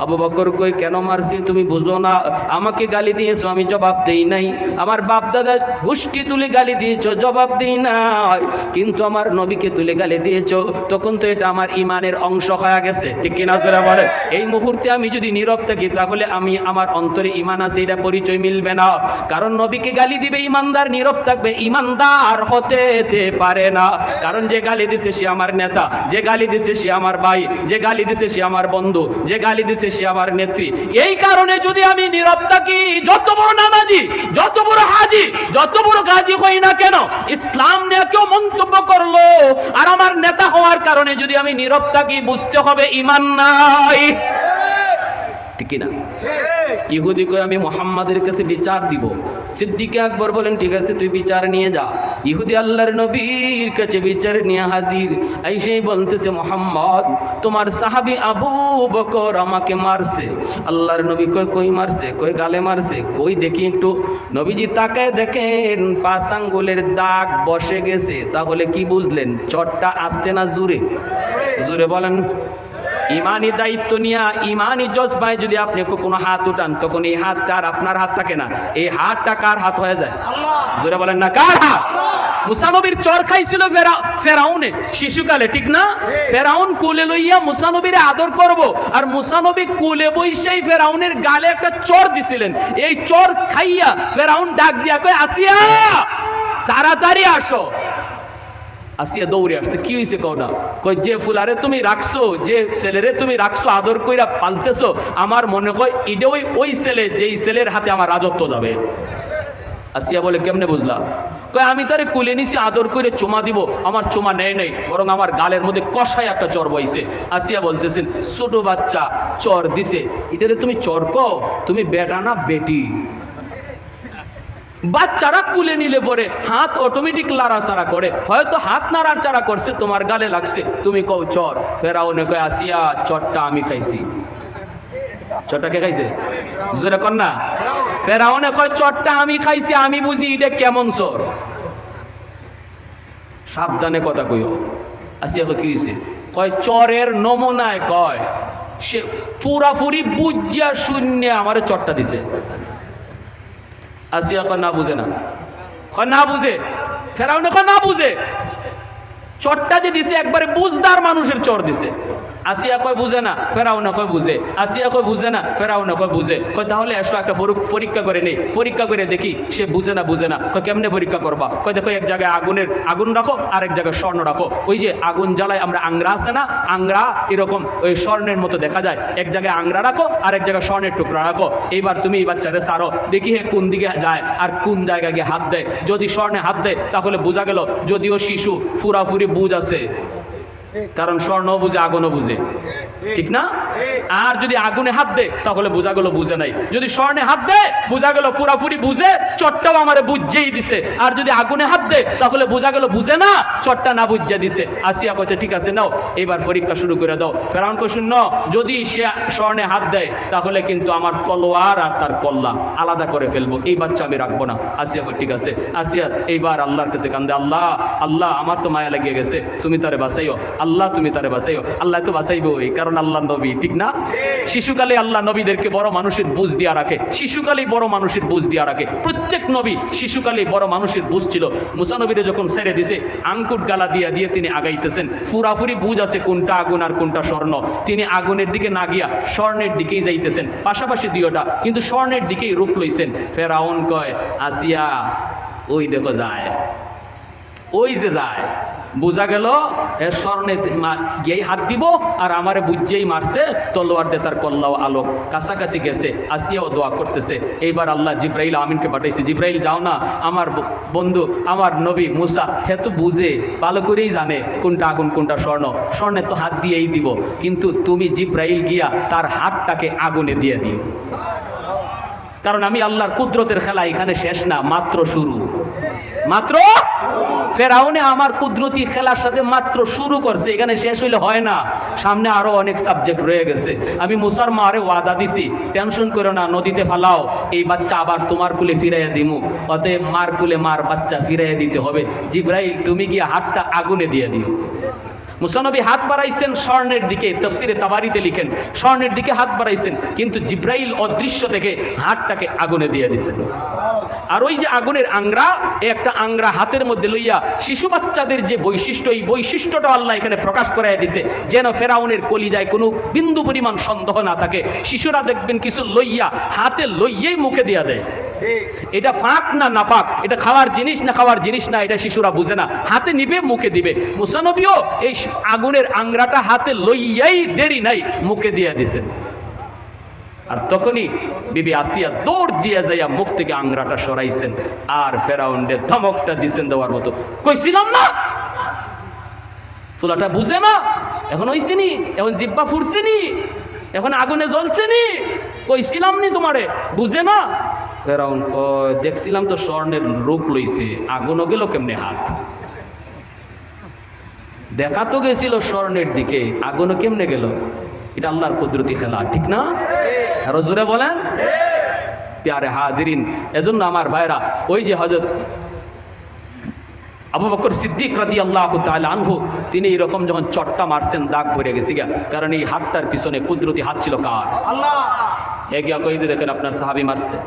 আবু বকর কই, কেন মারছি তুমি বুঝো না, আমাকে গালি দিয়েছো, আমি জবাব জবাব দেই নাই, আমার বাপ দাদা গোষ্ঠী তুলে গালি দিয়েছ, জবাব দেই নাই, কিন্তু আমার নবীকে তুলে গালি দিয়েছ, তখন তো এটা আমার ইমানের অংশ হয়ে গেছে, ঠিক কিনা জোরে বলে? এই মুহূর্তে আমি যদি নীরব থাকি তাহলে আমি আমার অন্তরে ইমান আছে এটা পরিচয় মিলবে না। কারণ নবীকে গালি দিবে ইমানদার, নীরব থাকবে ইমানদার হতে পারে না। কারণ যে গালি দিছে সে আমার নেতা, যে গালি দিছে সে আমার ভাই, যে গালি দিছে সে আমার বন্ধু, যে গালি দিছে সে আমার নেত্রী। এই কারণে যদি আমি নীরব থাকি, যত বড় নামাজি, যত বড় হাজি, যত বড় গাজী হই না কেন, ইসলাম নিয়ে কেউ মন্তব্য করলো আর আমার নেতা হওয়ার কারণে যদি আমি নীরব থাকি, বুঝতে হবে ইমান নাই, ঠিক না? ইহুদি কই আমি মুহাম্মাদের কাছে বিচার দিব। সিদ্দিক আকবর বলেন ঠিক আছে তুই বিচার নিয়ে যা। ইহুদি আল্লাহর নবীর কাছে বিচার নিয়ে হাজির, আইসেই বলতেছে মুহাম্মদ তোমার সাহাবী আবু বকর আমাকে মারছে। আল্লাহর নবী কই কই মারছে? কই গালে মারছে। কই দেখি একটু। নবীজি তাকায় দেখেন 5 আঙ্গুলের দাগ বসে গেছে। তাহলে কি বুঝলেন? চটটা আসতে না জোরে? জোরে বলেন। ইমানি দায়িত্ব নিয়ে, ইমানি জজবায় যদি আপনি কোনো হাত উঠান, তখন এই হাতটা আর আপনার হাত থাকে না, এই হাতটা কার হাত হয়ে যায়? জোরে বলেন না, কার হাত? মুসা নবীর চর খাইছিল ফেরাউনে শিশুকালে, ঠিক না? ফেরাউন কোলে লইয়া মুসা নবীর আদর করব, আর মুসা নবী কোলে বইসাই ফেরাউনের গালে একটা চর দিছিলেন। এই চর খাইয়া ফেরাউন ডাক দিয়া কয় আসিয়া তাড়াতাড়ি আসো। আসিয়া দৌড়ে আসছে। কি হয়েছে কও না? কই যে ফুলারে তুমি রাখছো, যে ছেলেরে তুমি রাখছো আদর কইরা পালতেছো, আমার মনে হয় এটা ওই ছেলে যেই ছেলের হাতে আমার রাজত্ব যাবে। আসিয়া বলে কেমনে বুঝলা? কই আমি তারে কুলে নিছি, আদর করে চুমা দিব, আমার চুমা নেই নেই, বরং আমার গালের মধ্যে কষায় একটা চর বইছে। আসিয়া বলতেছেন ছোট বাচ্চা চর দিছে, এটারে তুমি চর কও? তুমি বেটা না বেটি? বাচ্চারা কুলে নিলে পরে হাত অটোমেটিক লাড়াচাড়া করে, হয়তো হাত নাড়াচাড়া করছে, তোমার গালে লাগছে, তুমি কও চর। ফেরাউনে কয় আসিয়া চরটা আমি খাইছি। চরটা কে খাইছে? জোরে কর না। ফেরাউনে কয় চরটা আমি খাইছি, আমি বুঝি এটা কেমন চর। সাবধানে কথা কইও। আসিয়া কয় কি হয়েছে? কয় চরের নমুনায় কয় সে পুরাপুরি বুঝিয়া শূন্য আমারে চরটা দিছে। আসিয়া কয় না বুঝে না। কয় না বুঝে। ফেরাউনে কয় না বুঝে। চরটা যে দিছে একবারে বুঝদার মানুষের চর দিছে। আসিয়া কয় বুঝে না। ফেরাউনে কয় বুঝে। আসিয়া কয় বুঝে না। ফেরাউনে কয় বুঝে। কয় তাহলে এসো একটা পরীক্ষা করে নেই, পরীক্ষা করে দেখি সে বুঝে না বুঝে না। কয় কেমনে পরীক্ষা করবা? কয় দেখো এক জায়গায় আগুন রাখো, আর এক জায়গায় স্বর্ণ রাখো। ওই যে আগুন জ্বালায় আমরা আংরা আছে না, আংরা এরকম ওই স্বর্ণের মতো দেখা যায়। এক জায়গায় আংরা রাখো, আর এক জায়গায় স্বর্ণের টুকরা রাখো। এইবার তুমি এই বাচ্চারে ছাড়ো, দেখি হে কোন দিকে যায় আর কোন জায়গায় গিয়ে হাত দেয়। যদি স্বর্ণে হাত দেয় তাহলে বোঝা গেল যদিও শিশু ফুরাফুরি বুঝ আছে, কারণ স্বর্ণও বুঝে আগুনও বুঝে, ঠিক না? আর যদি আগুনে হাত দে তাহলে বোঝা গেল বুঝে নাই। যদি স্বর্ণে হাত দে বোঝা গেল পুরাপুরি বুঝে, চটটাও আমারে বুঝেই দিছে। আর যদি আগুনে হাত দে তাহলে বোঝা গেল বুঝে না, চটটা না বুঝে দিছে। আসিয়া কইতে ঠিক আছে নাও এবার পরীক্ষা শুরু করে দাও। ফেরাউন কই শুন, যদি সে স্বর্ণে হাত দেয় তাহলে কিন্তু আমার তলোয়ার আর তার কল্লা আলাদা করে ফেলবো, এই বাচ্চা আমি রাখবো না। আসিয়া কই ঠিক আছে। আসিয়া এইবার আল্লাহর কাছে কান্দে, আল্লাহ আল্লাহ আমার তো মায়া লেগে গেছে, তুমি তারে বাঁচাইও আল্লাহ, তুমি তারে বাঁচাইও। আল্লাহ তো বাঁচাইবই, কারণ আল্লাহ নবী, ঠিক না? শিশুকালে আল্লাহ নবীদেরকে বড় মানুষের বুঝ দিয়া রাখে, শিশুকালেই বড় মানুষের বুঝ দিয়া রাখে। প্রত্যেক নবী শিশুকালেই বড় মানুষের বুঝ ছিল। মুসা নবীরে যখন ছেড়ে দিছে আঙ্কুট গালা দিয়ে দিয়ে তিনি আগাইতেছেন, পুরাপুরি বুঝ আছে কোনটা আগুন আর কোনটা স্বর্ণ। তিনি আগুনের দিকে না গিয়া স্বর্ণের দিকেই যাইতেছেন, পাশাপাশি দুইটা, কিন্তু স্বর্ণের দিকেই রূপ লইছেন। ফেরাউন কয় আসিয়া ওই দেখো যায়, ওই যে যায়, বোঝা গেল এর স্বর্ণে গিয়ে হাত দিব আর আমারে বুঝেই মারছে, তলোয়ার দিয়ে তার কল্লাও আলোক কাছাকাছি গেছে। আসিয়াও দোয়া করতেছে। এইবার আল্লাহ জিব্রাইল আমিনকে পাঠাইছে, জিব্রাইল যাও না, আমার বন্ধু আমার নবী মুসা হে তো বুঝে ভালো করেই জানে কোনটা আগুন কোনটা স্বর্ণ, স্বর্ণে তো হাত দিয়েই দিব, কিন্তু তুমি জিব্রাইল গিয়া তার হাতটাকে আগুনে দিয়ে দিও, কারণ আমি আল্লাহর কুদরতের খেলা এখানে শেষ না, মাত্র শুরু। মাত্র ফেরাউনে আমার কুদরতি খেলার সাথে মাত্র শুরু করছে, এখানে শেষ হইলে হয় না, সামনে আরো অনেক সাবজেক্ট রয়ে গেছে। আমি মুসার মারে ওয়াদা দিছি, টেনশন করো না, নদীতে ফালাও, এই বাচ্চা আবার তোমার কুলে ফিরাইয়া দিমু, অতএব মার কুলে মার বাচ্চা ফিরাইয়া দিতে হবে। জিব্রাইল তুমি গিয়ে হাতটা আগুনে দিয়ে দিও। মুসা নবী হাত বাড়াইছেন স্বর্ণের দিকে, তাফসিরে তাবারিতে লিখেন স্বর্ণের দিকে হাত বাড়াইছেন, কিন্তু জিব্রাইল অদৃশ্য থেকে হাতটাকে আগুনে দিয়ে দিছেন। আর ওই যে আগুনের আংরা, একটা আংরা হাতের মধ্যে লইয়া শিশু বাচ্চাদের যে বৈশিষ্ট্য, এই বৈশিষ্ট্যটা আল্লাহ এখানে প্রকাশ করাই দিছে, যেন ফেরাউনের কলিজায় কোনো বিন্দু পরিমাণ সন্দেহ না থাকে। শিশুরা দেখবেন কিছু লইয়া হাতে লইয়াই মুখে দিয়া দেয়, এটা ফাঁক না নাপাক, এটা খাওয়ার জিনিস না খাওয়ার জিনিস না, এটা শিশুরা বুঝে না, হাতে নিবে মুখে দিবে। মুসা নবীও এই আগুনের আংরাটা হাতে লইয়াই দেরি নাই মুখে দিয়ে দিছেন। আর তখনই বিবি আসিয়া দৌড় দিয়ে যাইয়া মুখ থেকে আংরাটা সরাইছেন, আর ফেরাউন্ডে ধমকটা দিছেন দেওয়ার মতো, কইছিলাম না ফুলাটা বুঝে না, এখন হইছেনি, এখন জিব্বা ফুরছেনি, এখন আগুনে জ্বলছেনি, কইছিলাম নি তোমারে বুঝে না। ফেরাউন দেখছিলাম তো স্বর্ণের রূপ লইছে, আগুনও গেল কেমনে হাত, দেখা তো গেছিল স্বর্ণের দিকে, আগুনও কেমনে গেল? এটা আল্লাহর কুদরতি খেলা, ঠিক না? আরো জোরে বলেন। প্যারে হাজিরিন, এজন্য আমার ভাইরা, ওই যে হযরত আবু বকর সিদ্দিক রাদিয়াল্লাহু তাআলা আনহু, তিনি এরকম যখন চট্টা মারছেন দাগ পড়ে গেছে গা, কারণ এই হাতটার পিছনে কুদরতি হাত ছিল কার? আল্লাহ। এগিয়া কইতে দেখেন আপনার সাহাবী মারছে।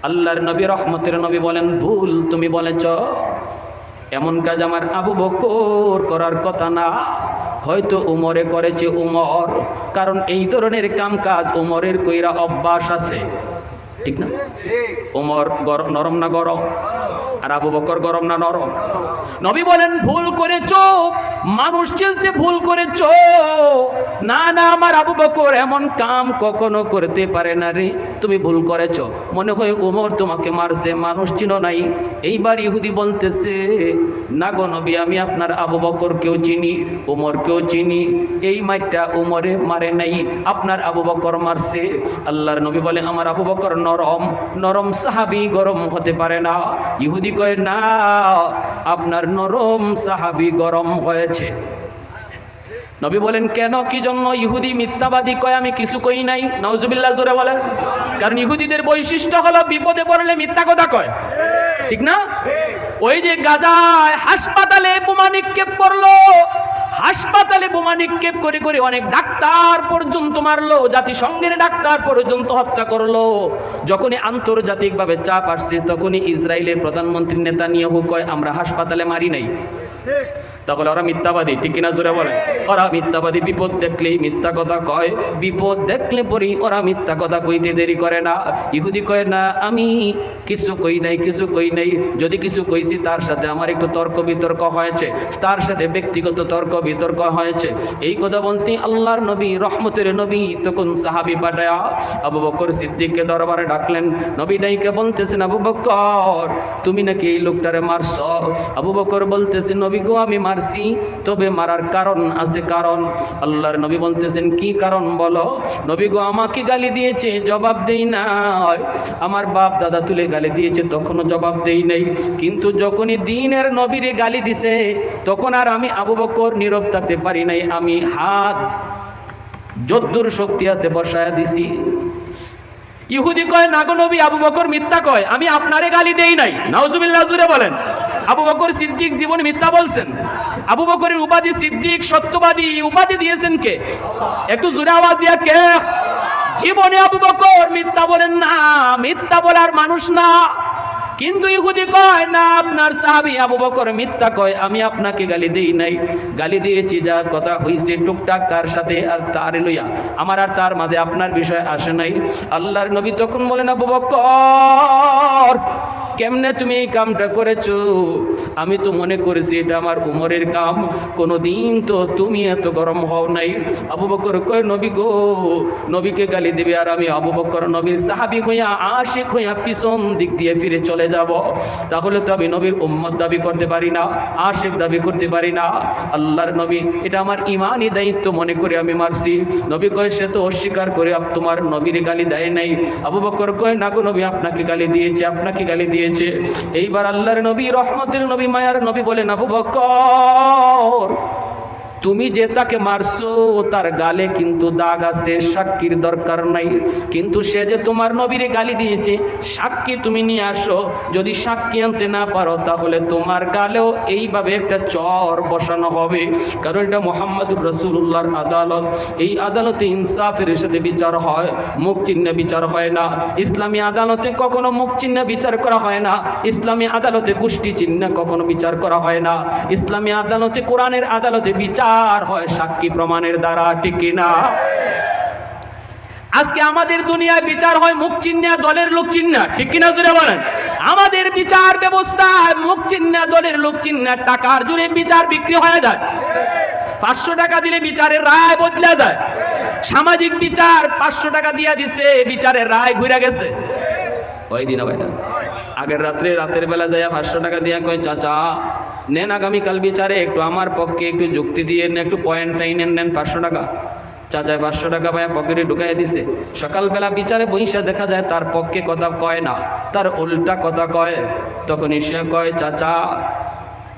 আল্লাহর নবী রহমতের নবী বলেন, ভুল তুমি বলেছ, এমন কাজ আমার আবু বকর করার কথা না, হয়তো উমরে করেছে উমর, কারণ এই ধরনের কাম কাজ উমরের কইরা অভ্যাস আছে, ঠিক না? উমর নরম না গরম, আর আবু বকর গরম না নরম? নবী বলেন ভুল করেছো, মানুষ চিনতে ভুল করেছো। না না, আমার আবু বকর এমন কাম কখনো করতে পারে না রে, তুমি ভুল করেছো, মনে হয় উমর তোমাকে মারছে, মানুষ চিনো নাই। এইবার ইহুদি বলতেছে, না গো নবী, আমি আপনার আবু বকরকেও চিনি, উমরকেও চিনি, এই মাইরটা উমরে মারে নাই, আপনার আবু বকর মারছে। আল্লাহর নবী বলে, আমার আবু বকর নরম, নরম সাহাবী গরম হতে পারে না। ইহুদি কয়, না, আপনার নরম সাহাবী গরম হয়েছে। নবী বলেন, কেন, কি জন্য? ইহুদি মিথ্যাবাদী কয়, আমি কিছু কই নাই। নাউজুবিল্লাহ, জোরে বলেন। কারণ ইহুদিদের বৈশিষ্ট্য হলো বিপদে পড়লে মিথ্যা কথা কয়, ঠিক না? ওই যে গাজায় হাসপাতালে বোমা নিক্ষেপ করলো, হাসপাতালে বোমা নিক্ষেপ করে করে অনেক ডাক্তার পর্যন্ত মারলো, জাতিসংঘের ডাক্তার পর্যন্ত হত্যা করলো। যখনই আন্তর্জাতিকভাবে চাপ আসছে, তখনই ইসরায়েলের প্রধানমন্ত্রী নেতানিয়াহু কয়, আমরা হাসপাতালে মারি নাই। তাহলে ওরা মিথ্যাবাদী, ঠিক কিনা জোরে বলেন? ওরা মিথ্যাবাদী, বিপদ দেখলেই মিথ্যা কথা কয়, বিপদ দেখলে পরেই ওরা মিথ্যা কথা কইতে দেরি করে না। ইহুদি কয়, না, আমি কিছু কই নাই, কিছু কই নাই, যদি কিছু কইছি তার সাথে আমার একটু তর্ক বিতর্ক হয়েছে, তার সাথে ব্যক্তিগত তর্ক বিতর্ক হয়েছে। এই কথা বলতে আল্লাহর নবী রহমতের নবী তখন সাহাবী পাঠায়া আবু বকর সিদ্দিককে দরবারে ডাকলেন। নবী ডাইকে বলতেছেন, আবু বকর, তুমি নাকি এই লোকটারে মারছ? আবু বকর বলতেছেন, নবী গো, আমি মারছি, তবে মারার কারণ আছে, কারণ। আল্লাহর নবী বলতেছেন, কি কারণ বলো? নবী গো, আমাকে গালি দিয়েছে, জবাব দেই নাই, আমার বাপ দাদা তুলে গালি দিয়েছে, তখনও জবাব দেই নাই, কিন্তু যখনই দ্বীনের নবীরে গালি দিছে, তখন আর আমি আবু বকর নীরব থাকতে পারি নাই, আমি হাত যদ্দুর শক্তি আছে বসায়া দিছি। ইহুদি কয়, না গো নবী, আবু বকর মিথ্যা কয়, আমি আপনারে গালি দেই নাই। নাউজুবিল্লাহ, জোরে বলেন। আবু বকর সিদ্দিক জীবনে মিথ্যা বলছেন? আবু বকরের উপাধি সিদ্দিক, সত্যবাদী উপাধি দিয়েছেন কে? একটু জোরে আওয়াজ দিয়া কে? জীবনে আবু বকর মিথ্যা বলেন না, মিথ্যা বলার মানুষ না। কিন্তু ইহুদি কয়, না, আপনার সাহাবী আবু বকর মিথ্যা কয়, আমি আপনাকে গালি দেই নাই, গালি দিয়েছি, যা কথা হইছে টুকটাক তার সাথে, আর তার লইয়া আমার আর তার মাঝে আপনার বিষয় আসে নাই। আল্লাহর নবী তখন বলেন, আবু বকর, কেমনে তুমি এই কামটা করেছো? আমি তো মনে করেছি এটা আমার উমরের কাম, কোনোদিন তো তুমি এত গরম হও নাই। আবু বকর কয়, নবী গো, নবীকে গালি দিবে আর আমি আবু বকর নবীর সাহাবী হইয়া, আশিক হইয়া পিছন দিক দিয়ে ফিরে চলে যাব, তাহলে তো আমি নবীর উম্মত দাবি করতে পারি না, আশিক দাবি করতে পারি না। আল্লাহর নবী, এটা আমার ইমানি দায়িত্ব মনে করে আমি মারছি। নবী কয়, সে তো অস্বীকার করে তোমার নবীর গালি দেয় নাই। আবু বকর কয়, না গো নবী, আপনাকে গালি দিয়েছে, আপনাকে গালি দিয়েছে। এইবার আল্লাহর নবী রহমতের নবী মায়ার নবী বলেন, আবু বকর, তুমি যে তাকে মারছো তার গালে কিন্তু দাগ আছে, সাক্ষীর দরকার নাই, কিন্তু সে যে তোমার নবীরে গালি দিয়েছে, সাক্ষী তুমি নিয়ে আসো। যদি সাক্ষী আনতে না পারো তাহলে তোমার গালেও এইভাবে একটা চর বসানো হবে, কারণ এটা মুহাম্মদুর রাসূলুল্লাহর আদালত। এই আদালতে ইনসাফের সাথে বিচার হয়, মুখ চিহ্নে বিচার হয় না। ইসলামী আদালতে কখনো মুখ চিহ্নে বিচার করা হয় না, ইসলামী আদালতে গোষ্ঠী চিহ্নে কখনো বিচার করা হয় না। ইসলামী আদালতে, কোরআনের আদালতে বিচার হয় সাক্ষী প্রমাণের দ্বারা, ঠিক কিনা? আজকে আমাদের দুনিয়ায় বিচার হয় মুখ চিহ্নে, দলের লোক চিহ্নে, ঠিক কিনা জুড়ে বলেন? আমাদের বিচার ব্যবস্থায় মুখ চিহ্নে, দলের লোক চিহ্নে, টাকার জুড়ে বিচার বিক্রি হয়ে যায়। 500 টাকা দিলে বিচারের রায় বদলে যায়। সামাজিক বিচার 500 টাকা দিয়ে দিছে, বিচারের রায় ঘুরে গেছে। ওই দিন ভাইটা আগের রাতের বেলা যায় 500 টাকা দিয়ে কয়, চাচা নেন আগামীকাল বিচারে একটু আমার পক্ষে একটু যুক্তি দিয়ে একটু পয়েন্টটাই নেন 500 টাকা। চাচায় 500 টাকা ভাইয়া পকেটে ঢুকাই দিছে। সকালবেলা বিচারে বইসা দেখা যায় তার পক্ষে কথা কয় না, তার উল্টা কথা কয়। তখন সে কয়, চাচা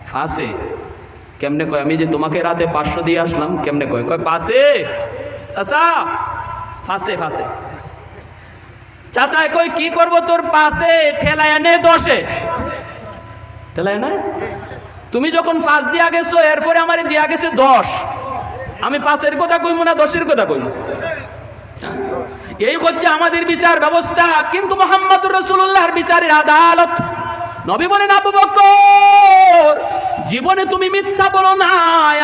ফাঁসে কেমনে কয়? আমি যে তোমাকে রাতে 500 দিয়ে আসলাম, কেমনে কয়? কয় পাশে। চাচা ফাঁসে ফাঁসে। চাচায় কই কি করব তোর পাশে, ঠেলায় এনে 10-এ ঠেলায় না। তুমি যখন 5 দিয়া গেছো এরপরে আমারে দিয়া গেছে 10, আমি 5-এর কথা কইব না 10-এর কথা কইব? এই হচ্ছে আমাদের বিচার ব্যবস্থা। কিন্তু মুহাম্মদুর রাসূলুল্লাহর বিচারের আদালত। নবী বলেন, আবু বকর জীবনে তুমি মিথ্যা বলো না,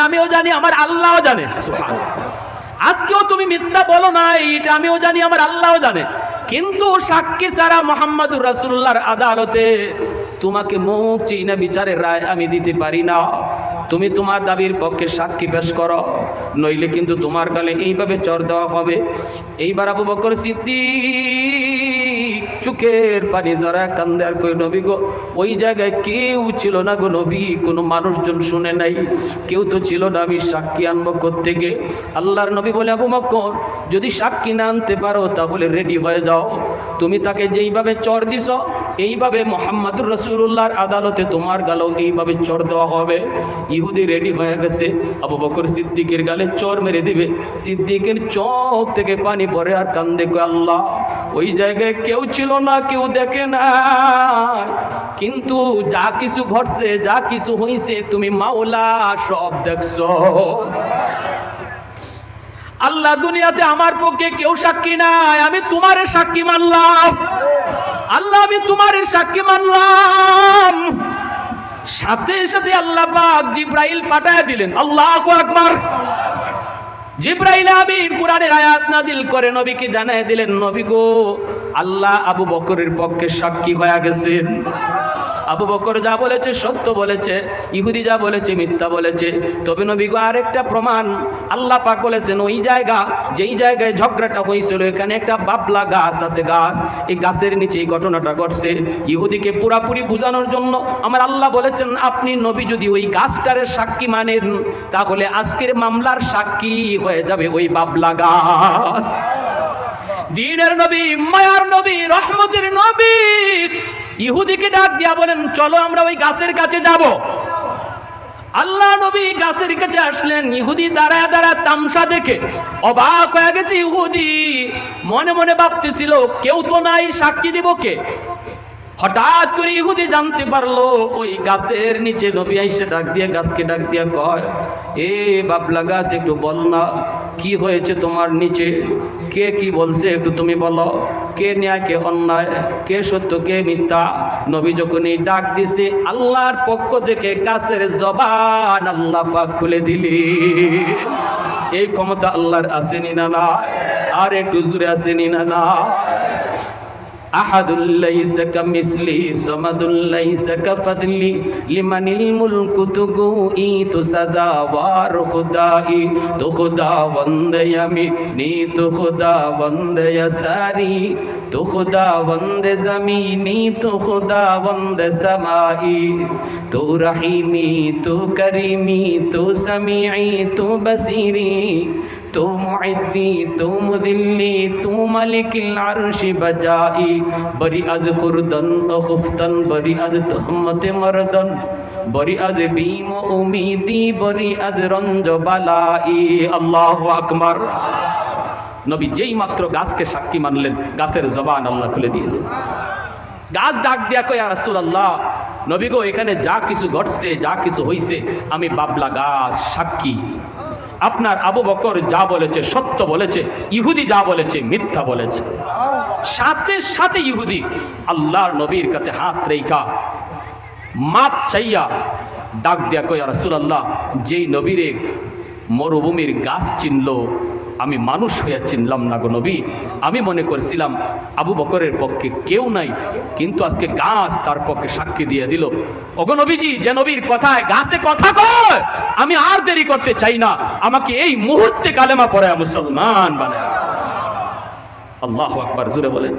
আমিও জানি, আমার আল্লাহও জানে। সুবহানাল্লাহ। আজকেও তুমি মিথ্যা বলো না, এটা আমিও জানি, আমার আল্লাহও জানে। কিন্তু সাক্ষী ছাড়া মুহাম্মদুর রাসূলুল্লাহর আদালতে তোমাকে মুখ চিনে বিচারের রায় আমি দিতে পারি না। তুমি তোমার দাবির পক্ষে সাক্ষী পেশ করো, নইলে কিন্তু তোমার গালে এইভাবে চর দেওয়া হবে। এইবার আবু বকর সিদ্দিক চোখের পানি জড়া কান্দে আর কই, নবী গো ওই জায়গায় কেউ ছিল না গো নবী, কোনো মানুষজন শুনে নাই, কেউ তো ছিল না, আমি সাক্ষী আনবো কোত্থেকে? আল্লাহর নবী বলে, আবু বকর যদি সাক্ষী না আনতে পারো তাহলে রেডি হয়ে যাও। তুমি তাকে যেইভাবে চর দিছ এইভাবে মুহাম্মদুর রাসূলুল্লাহর আদালতে তোমার গালেও এইভাবে চর দেওয়া হবে। ইহুদি রেডি হয়ে গেছে, আবু বকর সিদ্দিকের গালে চর মেরে দিবে। সিদ্দিকের চোখ থেকে পানি পড়ে আর কান্দে, কয় আল্লাহ ওই জায়গায় কেউ ছিল না, কেউ দেখে না, কিন্তু যা কিছু ঘটছে, যা কিছু হয়েছে তুমি মাওলা সব দেখছো। আল্লাহ দুনিয়াতে আমার পক্ষে কেউ সাক্ষী নাই, আমি তোমারে সাক্ষী মানলাম। আল্লাহ আমি তোমার সাক্ষী মানলাম। সাথে সাথে আল্লাহ পাক জিব্রাইল পাঠায় দিলেন। আল্লাহু আকবার। জিব্রাইল আমিন কোরআনের আয়াত নাযিল করে নবীকে জানায় দিলেন, নবী গো আল্লাহ আবু বকরের পক্ষে সাক্ষী হয়ে গেছেন। আবু বকর যা বলেছে সত্য বলেছে, ইহুদি যা বলেছে মিথ্যা বলেছে। তবে নবী গো আরেকটা প্রমাণ, আল্লাহ পাক বলেছেন ওই জায়গা, যেই জায়গায় ঝগড়াটা হয়েছিল এখানে একটা বাবলা গাছ আছে, গাছ, এই গাছের নিচে এই ঘটনাটা ঘটছে। ইহুদিকে পুরাপুরি বোঝানোর জন্য আমার আল্লাহ বলেছেন, আপনি নবী যদি ওই গাছটারের সাক্ষী মানেন তাহলে আজকের মামলার সাক্ষী হয়ে যাবে ওই বাবলা গাছ। দ্বীনের নবী, মায়ার নবী, রহমতের নবী ইহুদিকে ডাক দিয়া বলেন, চলো আমরা ওই গাছের কাছে যাব। আল্লাহ নবী গাছের কাছে আসলেন। ইহুদি দাঁড়ায় দাঁড়ায় তামসা দেখে অবাক হয়ে গেছে। ইহুদি মনে মনে ভাবতেছিল কেউ তো নাই, সাক্ষী দিব কে? হঠাৎ করে ইহুদি জানতে পারলো ওই গাছের নিচে নবী আইসা ডাক দিয়ে, গাছকে ডাক দিয়া কয়, এ বাবলা গাছ একটু বল না কি হয়েছে তোমার নিচে, কে কি বলছে একটু তুমি বলো, কে ন্যায় কে অন্যায়, কে সত্য কে মিথ্যা। নবী যখন এই ডাক দিছে আল্লাহর পক্ষ থেকে গাছের জবান আল্লাহ পাক খুলে দিলি। এই ক্ষমতা আল্লাহর আসেনি না? না আর একটু জোরে আসেনি না? আহাদুল লাইসা কামিসলি সামাদুল লাইসা কাফাদলি লিমানিল মুলকু তুগুই তু সাজাওয়ার খুদাই তো খুদা বন্দে আমি নি তো খুদা বন্দে সারি তো খুদা বন্দে জমিনি তো খুদা বন্দে সমাই তো রহিমি তো করিমি তো সমিই তো বসিরি तू मुइज़्ज़ी तू मुज़िल्ली तू मालिकिल अर्श बजाई बरी अज खुर्दन खुफ्तन बरी अज तहमत मर्दन बरी अज बीम उम्मीदी बरी अज रंज बालाई अल्लाहु আকবার। নবী যেই মাত্র গাছকে সাক্ষী মানলেন, গাছের জবান আল্লাহ খুলে দিয়েছে। গাছ ডাক দিয়া কয়, ইয়া রাসূলুল্লাহ, নবী গো, এখানে যা কিছু ঘটছে, যা কিছু হইছে, আমি বাবলা গাছ সাক্ষী। আপনার আবু বকর যা বলেছে সত্য বলেছে, ইহুদি যা বলেছে মিথ্যা বলেছে। সাথে সাথে ইহুদি আল্লাহর নবীর কাছে হাত রেখা মাপ চাইয়া ডাক দিয়া কয়, ইয়া রাসূলুল্লাহ, যেই নবীরে মরুভূমির গাছ চিনলো, আমি মানুষ হইয়া চিনলাম না গো নবী। আমি মনে করছিলাম আবু বকরের পক্ষে কেউ নাই, কিন্তু আজকে গাছ তার পক্ষে সাক্ষী দিয়ে দিল। ওগো নবীজি, যে নবীর কথায় গাছে কথা কয়, আমি আর দেরি করতে চাই না, আমাকে এই মুহূর্তে কালেমা পড়ায় মুসলমান বানায়। আল্লাহু আকবার, জোরে বলেন।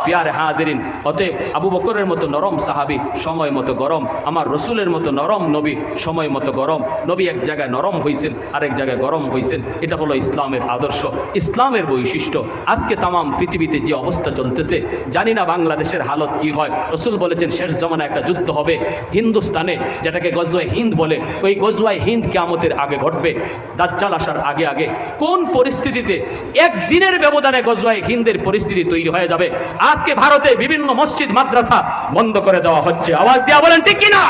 প্যারে হাজিরিন, অতএব আবু বকরের মতো নরম সাহাবী সময় মতো গরম, আমার রসুলের মতো নরম নবী সময় মতো গরম। নবী এক জায়গায় নরম হয়েছেন, আরেক জায়গায় গরম হয়েছেন। এটা হলো ইসলামের আদর্শ, ইসলামের বৈশিষ্ট্য। আজকে তামাম পৃথিবীতে যে অবস্থা চলতেছে, জানি না বাংলাদেশের হালত কি হয়। রসুল বলেছেন শেষ জমানায় একটা যুদ্ধ হবে হিন্দুস্তানে, যেটাকে গজওয়ায়ে হিন্দ বলে। ওই গজওয়ায়ে হিন্দ কিয়ামতের আগে ঘটবে, দাজ্জাল আসার আগে আগে। কোন পরিস্থিতিতে একদিনের ব্যবধানে গজওয়ায়ে হিন্দের পরিস্থিতি তৈরি হয়ে যাবে। আজকে ভারতে বিভিন্ন মসজিদ মাদ্রাসা বন্ধ করে দেওয়া হচ্ছে, আওয়াজ দিয়া বলেন ঠিক কিনা?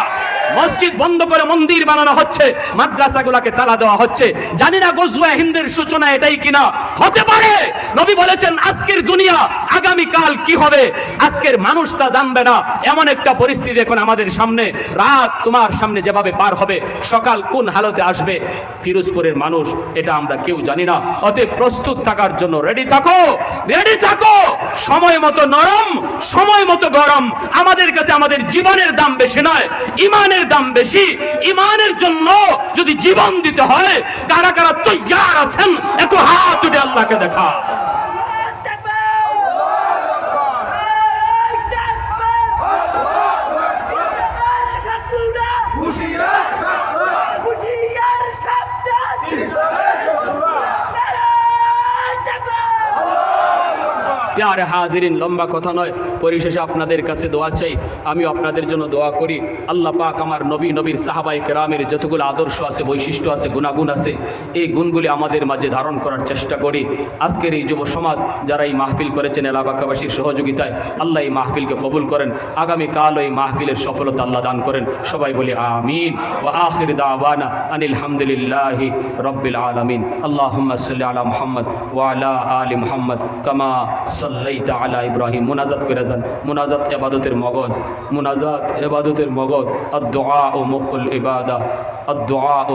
মসজিদ বন্ধ করে মন্দির বানানো হচ্ছে, মাদ্রাসাগুলোকে তালা দেওয়া হচ্ছে। জানি না গজওয়ায়ে হিন্দের সূচনা এটাই কিনা, হতে পারে। নবী বলেছেন আজকের দুনিয়া আগামী কাল কি হবে আজকের মানুষ তা জানবে না। এমন একটা পরিস্থিতি এখন আমাদের সামনে। রাত তোমার সামনে যেভাবে পার হবে, সকাল কোন হালতে আসবে ফিরোজপুরের মানুষ এটা আমরা কেউ জানি না। অতএব প্রস্তুত থাকার জন্য রেডি থাকো, রেডি থাকো। সময় মতো নরম, সময় মতো গরম। আমাদের কাছে আমাদের জীবনের দাম বেশি নয়, ইমানের দাম বেশি। ইমানের জন্য যদি জীবন দিতে হয়, কারা কারা তৈয়ার আছেন একটু হাত উঠে আল্লাহকে দেখা। প্যারে হাজিরিন, লম্বা কথা নয়, পরিশেষে আপনাদের কাছে দোয়া চাই। আমি আপনাদের জন্য দোয়া করি, আল্লাহ পাক আমার নবী, নবীর সাহাবায়ে কেরামের যতগুলো আদর্শ আছে, বৈশিষ্ট্য আছে, গুণাগুণ আছে, এই গুণগুলি আমাদের মাঝে ধারণ করার চেষ্টা করি। আজকের এই যুব সমাজ যারা এই মাহফিল করেছেন এলাকাবাসীর সহযোগিতায়, আল্লাহ এই মাহফিলকে কবুল করেন। আগামীকাল এই মাহফিলের সফলতা আল্লাহ দান করেন। সবাই বলি আমিন। ওয়া আখির দাওয়ানা আনিল হামদুলিল্লাহি রাব্বিল আলামিন। আল্লাহুম্মা সাল্লি আলা মুহাম্মদ ওয়া আলা আলি মুহাম্মদ কামা সাল্লাইতা আলা ইব্রাহিম। মুনাজাত করে যান। মুনাজাত ইবাদতের মগজ, মুনাজাত ইবাদতের মগজ। আদ-দুআ ও মুখুল ইবাদা, আদ-দুআ ও